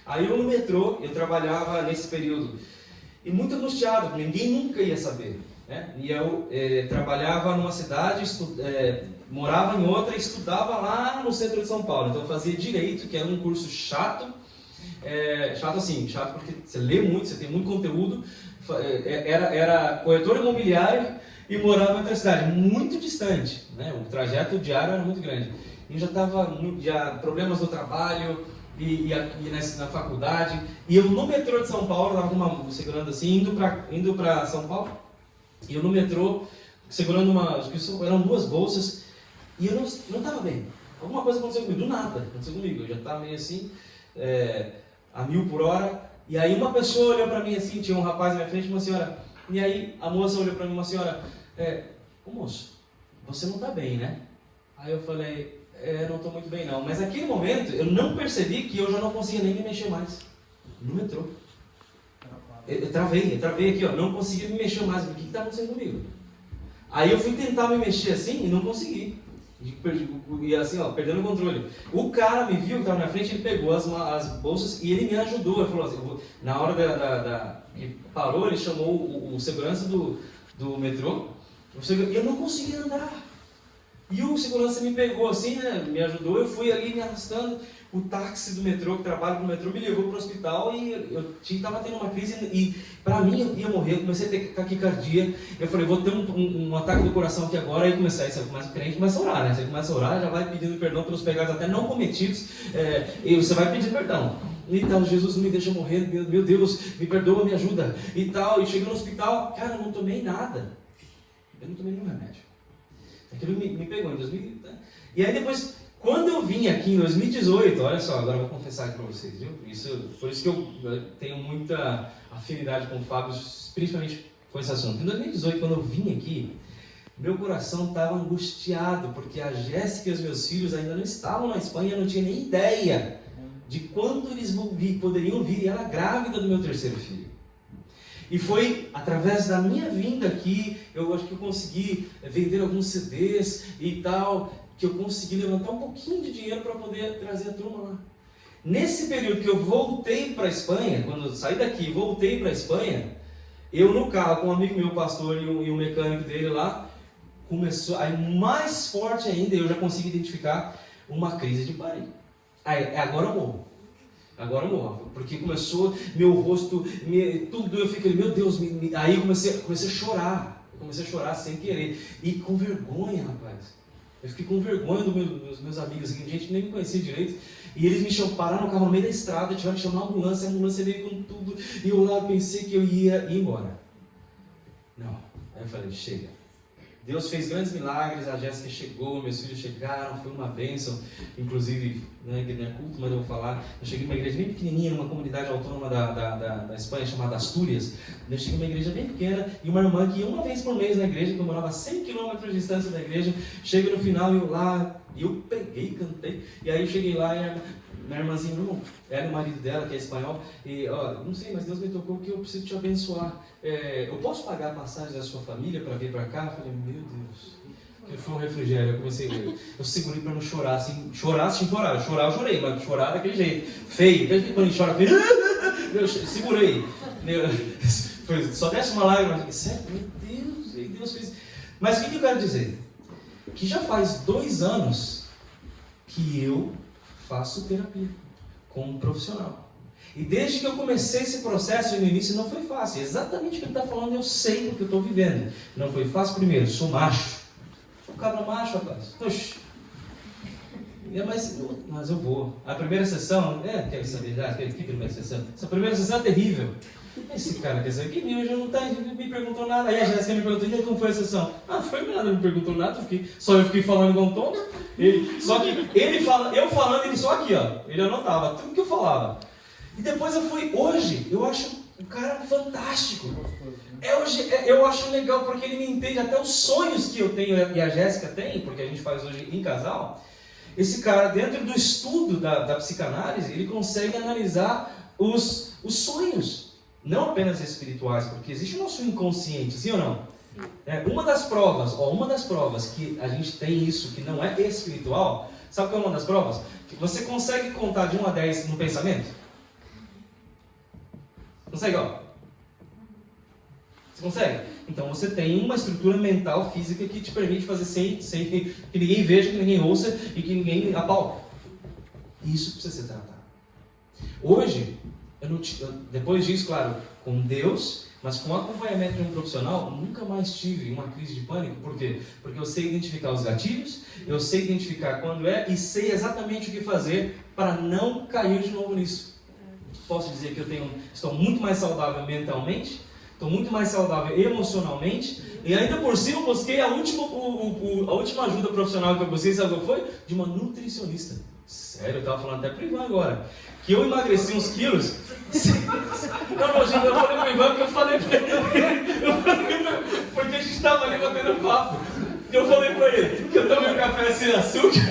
[SPEAKER 3] Aí eu no metrô, eu trabalhava nesse período, e muito angustiado, porque ninguém nunca ia saber, né? E eu trabalhava numa cidade, morava em outra e estudava lá no centro de São Paulo. Então eu fazia Direito, que era um curso chato, chato porque você lê muito, você tem muito conteúdo, era corretor imobiliário e morava em outra cidade, muito distante, né? O trajeto diário era muito grande. E eu já estava, problemas no trabalho, e na faculdade, e eu no metrô de São Paulo, estava segurando assim, indo para São Paulo, e eu no metrô, segurando eram 2 bolsas, e eu não estava bem. Alguma coisa aconteceu comigo, do nada, aconteceu comigo, eu já estava meio assim, a 1000 por hora, e aí uma pessoa olhou para mim assim, tinha um rapaz na minha frente, uma senhora, e aí a moça olhou para mim, uma senhora, ô moço, você não está bem, né? Aí eu falei, não estou muito bem não, mas naquele momento eu não percebi que eu já não conseguia nem me mexer mais, no metrô. Eu travei aqui, ó, não conseguia me mexer mais, o que está acontecendo comigo? Aí eu fui tentar me mexer assim e não consegui. E assim, ó, perdendo o controle. O cara me viu que estava na frente, ele pegou as bolsas e ele me ajudou. Ele falou assim, na hora que parou, ele chamou o segurança do metrô, e eu não conseguia andar. E o segurança me pegou assim, né, me ajudou, eu fui ali me arrastando. O táxi do metrô, que trabalha no metrô, me levou para o hospital e eu estava tendo uma crise e para mim eu ia morrer, eu comecei a ter taquicardia, eu falei, vou ter um ataque do coração aqui agora, aí comecei, você começa a crente, começa a orar, né? Você começa a orar, já vai pedindo perdão pelos pecados até não cometidos, e você vai pedir perdão. E tal, Jesus não me deixa morrer, meu Deus, me perdoa, me ajuda, e tal, e cheguei no hospital, cara, eu não tomei nada, eu não tomei nenhum remédio. Aquilo me pegou em 2000, né? E aí depois, quando eu vim aqui em 2018, olha só, agora eu vou confessar aqui para vocês, viu? Por isso que eu tenho muita afinidade com o Fábio, principalmente com esse assunto. Em 2018, quando eu vim aqui, meu coração estava angustiado, porque a Jéssica e os meus filhos ainda não estavam na Espanha, eu não tinha nem ideia de quando eles poderiam vir, e ela grávida do meu 3º filho. E foi através da minha vinda aqui, eu acho que eu consegui vender alguns CDs e tal, que eu consegui levantar um pouquinho de dinheiro para poder trazer a turma lá. Nesse período que eu voltei para a Espanha, quando eu saí daqui e voltei para a Espanha, eu no carro com um amigo meu, pastor, e o mecânico dele lá, começou, aí mais forte ainda, eu já consegui identificar uma crise de pânico. Aí, agora eu morro. Agora eu morro, porque começou meu rosto, tudo, eu fiquei, meu Deus, aí comecei a chorar, sem querer, e com vergonha, rapaz. Eu fiquei com vergonha dos meus amigos, assim, gente que nem me conhecia direito, e eles me pararam no carro no meio da estrada, tiveram que chamar a ambulância veio com tudo, e eu lá pensei que eu ia ir embora. Não, aí eu falei, chega. Deus fez grandes milagres, a Jéssica chegou, meus filhos chegaram, foi uma bênção, inclusive, né, que não é culto, mas eu vou falar, eu cheguei numa igreja bem pequenininha, numa comunidade autônoma da Espanha, chamada Astúrias. Eu cheguei numa igreja bem pequena, e uma irmã que ia uma vez por mês na igreja, que eu morava a 100 km de distância da igreja, chega no final e eu lá, eu preguei, cantei, e aí eu cheguei lá e minha irmãzinha, irmão, era o marido dela, que é espanhol, e ó, não sei, mas Deus me tocou que eu preciso te abençoar. Eu posso pagar a passagem da sua família para vir para cá? Eu falei, meu Deus, que foi um refrigério. Eu segurei para não chorar, assim, chorar, eu chorei, mas chorar daquele jeito, feio, quando a gente chora feio, eu segurei, só desce uma lágrima, sério, meu Deus fez. Mas o que eu quero dizer? Que já faz 2 anos que eu faço terapia com um profissional. E desde que eu comecei esse processo, no início não foi fácil. Exatamente o que ele está falando, eu sei do que eu estou vivendo. Não foi fácil, primeiro, sou macho. Sou um cabra macho, rapaz. Oxi. Mas eu vou. A primeira sessão, quer saber já? Que primeira sessão? Essa primeira sessão é terrível. Esse cara quer saber que hoje não me perguntou nada. Aí a Jéssica me perguntou, e aí como foi a sessão? Não foi nada, não me perguntou nada, eu fiquei falando igual um tonto. Só que eu falando, ele só aqui, ó. Ele anotava tudo que eu falava. E depois hoje, eu acho o cara fantástico. Eu acho legal porque ele me entende até os sonhos que eu tenho e a Jéssica tem, porque a gente faz hoje em casal. esse cara, dentro do estudo da psicanálise, ele consegue analisar os sonhos, não apenas espirituais, porque existe o nosso inconsciente, sim ou não? Uma das provas que a gente tem isso, que não é espiritual, sabe qual é uma das provas? Que você consegue contar de 1 a 10 no pensamento? Consegue, ó? Você consegue? Então você tem uma estrutura mental, física, que te permite fazer sem que ninguém veja, que ninguém ouça e que ninguém apalpe. Isso precisa ser tratado. Hoje, depois disso, claro, com Deus, mas com o acompanhamento de um profissional, eu nunca mais tive uma crise de pânico. Por quê? Porque eu sei identificar os gatilhos, eu sei identificar quando é e sei exatamente o que fazer para não cair de novo nisso. Posso dizer que estou muito mais saudável mentalmente, estou muito mais saudável emocionalmente, e ainda por cima eu busquei a última ajuda profissional que eu busquei, sabe qual foi? De uma nutricionista. Sério, eu estava falando até pro Ivan agora. Que eu emagreci uns quilos. Não, gente, eu falei pro Ivan porque eu falei pra ele. Porque a gente estava ali batendo papo. E eu falei pra ele que eu tomei um café sem açúcar.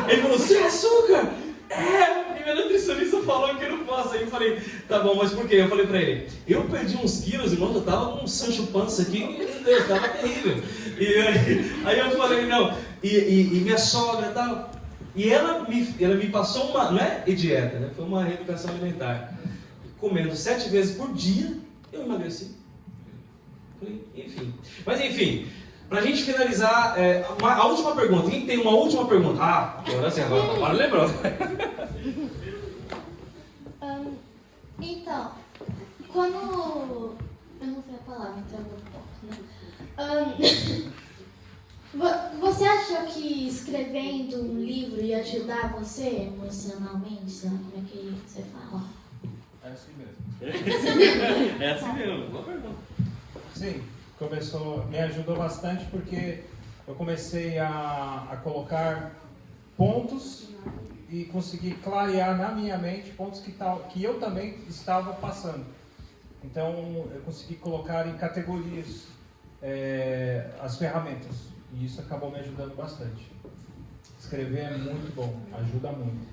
[SPEAKER 3] Ele falou, sem açúcar? E minha nutricionista falou que eu não posso. Aí eu falei, tá bom, mas por quê? Eu falei pra ele, eu perdi uns quilos, irmão, eu tava com um Sancho Panza aqui, eu tava terrível. E aí eu falei, não, e minha sogra e tal. E ela me passou uma, não é dieta, né? Foi uma reeducação alimentar. Comendo 7 vezes por dia, eu emagreci. Enfim. Mas enfim, pra gente finalizar, a última pergunta. Quem tem uma última pergunta? Agora lembrou.
[SPEAKER 2] Então, quando... Eu não sei a palavra, então eu vou pouco, né? Você achou que escrevendo um livro ia ajudar você emocionalmente? Sabe como é que você fala?
[SPEAKER 4] É assim mesmo. É assim mesmo. Boa pergunta.
[SPEAKER 1] Sim, me ajudou bastante porque eu comecei a colocar pontos e conseguir clarear na minha mente pontos que eu também estava passando. Então eu consegui colocar em categorias as ferramentas. E isso acabou me ajudando bastante. Escrever é muito bom, ajuda muito.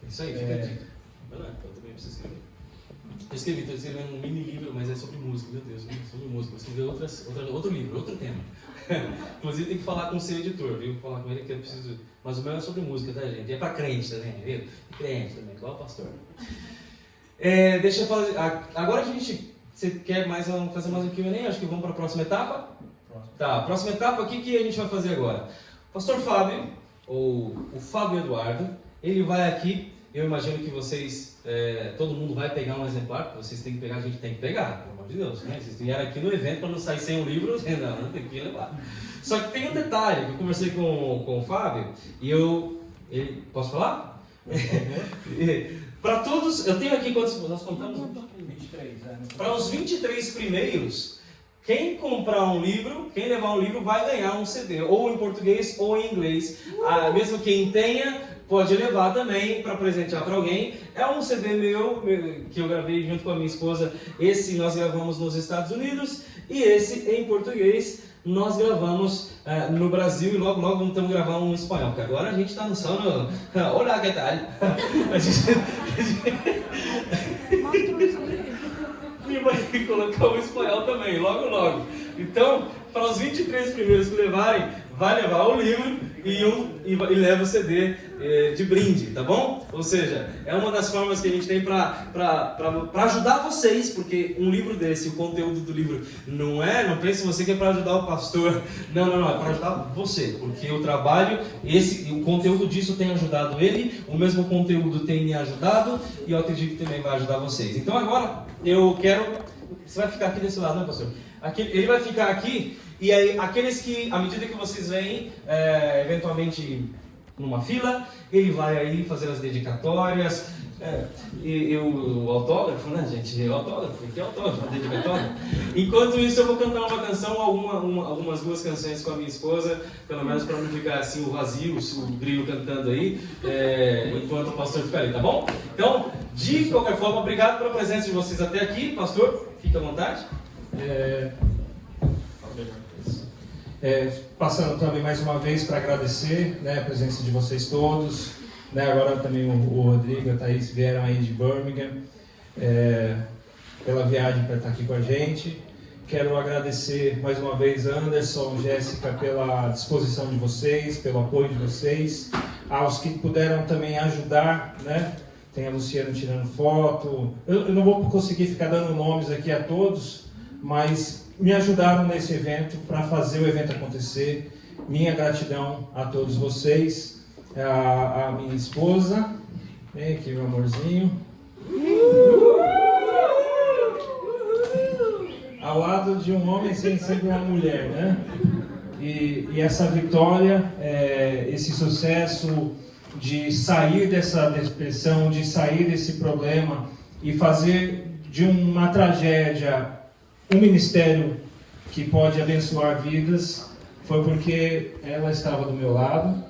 [SPEAKER 3] Isso aí, fica a dica. Eu também preciso escrever. Estou escrevendo um mini livro, mas é sobre música, meu Deus, sobre música. Vou escrever outro livro, outro tema. Inclusive tem que falar com o seu editor, viu? Falar com ele que eu preciso. Mas o meu é sobre música, tá, gente? É para crente também, viu? Crente também, igual o pastor. Deixa eu falar. Agora você quer fazer mais um Q&A? Acho que vamos para a próxima etapa. Tá, próxima etapa, o que a gente vai fazer agora? O pastor Fábio, ou o Fábio Eduardo, ele vai aqui, eu imagino que vocês, todo mundo vai pegar um exemplar, porque vocês têm que pegar, a gente tem que pegar, pelo amor de Deus, né? Vocês vieram aqui no evento para não sair sem um livro, não tem que levar. Só que tem um detalhe, que eu conversei com o Fábio, posso falar? Para todos, eu tenho aqui quantos, nós contamos?
[SPEAKER 1] 23,
[SPEAKER 3] Para os 23 primeiros... Quem comprar um livro, quem levar um livro vai ganhar um CD, ou em português ou em inglês. Mesmo quem tenha, pode levar também para presentear para alguém. É um CD meu, que eu gravei junto com a minha esposa. Esse nós gravamos nos Estados Unidos e esse em português nós gravamos no Brasil e logo vamos gravar um em espanhol, porque agora a gente está no som no... Olá, que tal? E vai colocar o espanhol também, logo. Então, para os 23 primeiros que levarem, vai levar o livro e leva o CD de brinde, tá bom? Ou seja, é uma das formas que a gente tem para ajudar vocês, porque um livro desse, o conteúdo do livro, não pense você que é para ajudar o pastor, não, é para ajudar você, porque o trabalho, o conteúdo disso tem ajudado ele, o mesmo conteúdo tem me ajudado e eu acredito que também vai ajudar vocês. Então agora, você vai ficar aqui desse lado, né, pastor? Ele vai ficar aqui. E aí, aqueles que, à medida que vocês vêm, eventualmente numa fila, ele vai aí fazer as dedicatórias, o autógrafo, né, gente? O autógrafo, que é autógrafo, a dedicatória. Enquanto isso, eu vou cantar uma canção, algumas 2 canções com a minha esposa, pelo menos para não ficar assim o vazio, o grilo cantando aí, enquanto o pastor fica ali, tá bom? Então, de qualquer forma, obrigado pela presença de vocês até aqui, pastor, fique à vontade.
[SPEAKER 1] Passando também mais uma vez para agradecer, né, a presença de vocês todos, né, agora também o Rodrigo e a Thaís vieram aí de Birmingham, pela viagem para estar aqui com a gente. Quero agradecer mais uma vez Anderson, Jéssica, pela disposição de vocês, pelo apoio de vocês, aos que puderam também ajudar, né? Tem a Luciana tirando foto. Eu não vou conseguir ficar dando nomes aqui a todos, mas me ajudaram nesse evento para fazer o evento acontecer. Minha gratidão a todos vocês, a minha esposa, vem aqui meu amorzinho, ao lado de um homem sempre uma mulher, né? E essa vitória, esse sucesso de sair dessa depressão, de sair desse problema e fazer de uma tragédia um ministério que pode abençoar vidas, foi porque ela estava do meu lado,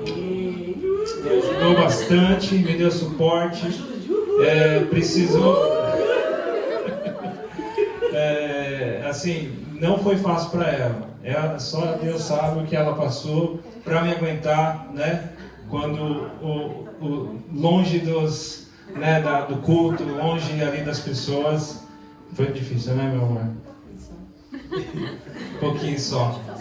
[SPEAKER 1] me ajudou bastante, me deu suporte, precisou... assim, não foi fácil para ela. Só Deus sabe o que ela passou para me aguentar, né? Quando longe dos, né, do culto, longe ali das pessoas, foi difícil, né, meu amor? Um pouquinho só. Pra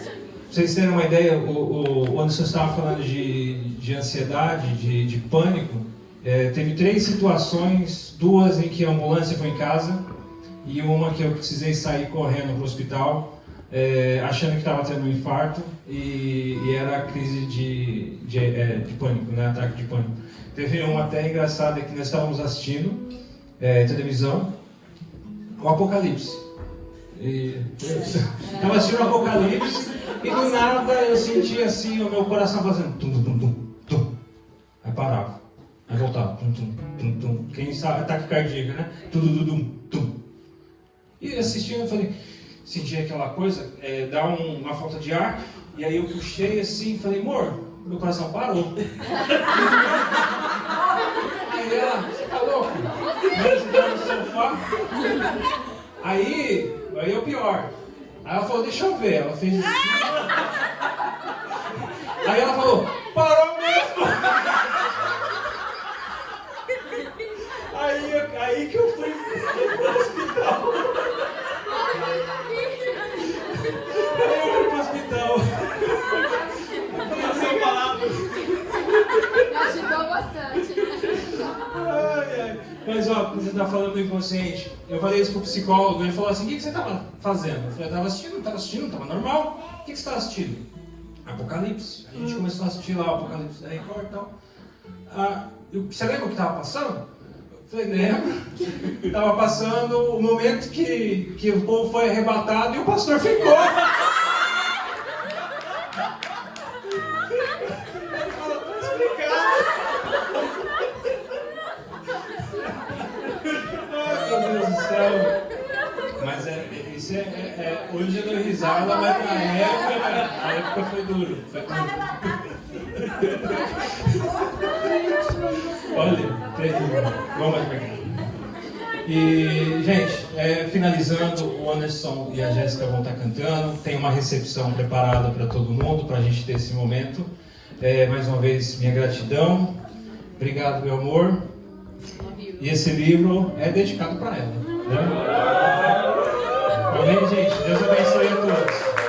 [SPEAKER 1] vocês terem uma ideia, o Anderson estava falando de ansiedade, de pânico. Teve 3 situações, 2 em que a ambulância foi em casa e uma que eu precisei sair correndo para o hospital, achando que estava tendo um infarto e era crise de pânico, né? Ataque de pânico. Teve uma até engraçada que nós estávamos assistindo televisão, o Apocalipse. Estava assistindo o Apocalipse e do nada eu sentia assim o meu coração fazendo tum, tum, tum, tum. Aí parava, aí voltava, tum, tum, tum, tum. Quem sabe, ataque cardíaco, né? Tum, tum, tum, tum. E assistindo eu falei, senti aquela coisa, dá uma falta de ar, e aí eu puxei assim, falei, amor, meu coração parou. Aí ela, você tá louco? Você tá no sofá. Aí é o pior. Aí ela falou, deixa eu ver. Ela fez assim. Aí ela falou, parou mesmo. Aí que eu fui pro hospital. Aí eu fui pro hospital.
[SPEAKER 4] Sem palavras.
[SPEAKER 2] Ajudou bastante.
[SPEAKER 1] Ai. Mas ó, você tá falando do inconsciente. Eu falei isso pro psicólogo, ele falou assim, o que você tava fazendo? Eu falei, eu tava assistindo, tava normal. O que você tava assistindo? Apocalipse. A gente começou a assistir lá o Apocalipse da Record e tal. Você lembra o que tava passando? Eu falei, lembro. Tava passando o momento que o povo foi arrebatado e o pastor ficou. Mas hoje eu dou risada, mas na época foi duro. Olha, vamos mais pra cá. E, gente, finalizando, o Anderson e a Jéssica vão estar cantando. Tem uma recepção preparada para todo mundo, para a gente ter esse momento. Mais uma vez, minha gratidão. Obrigado, meu amor. E esse livro é dedicado para ela. Né? Amém, gente? Deus abençoe a todos.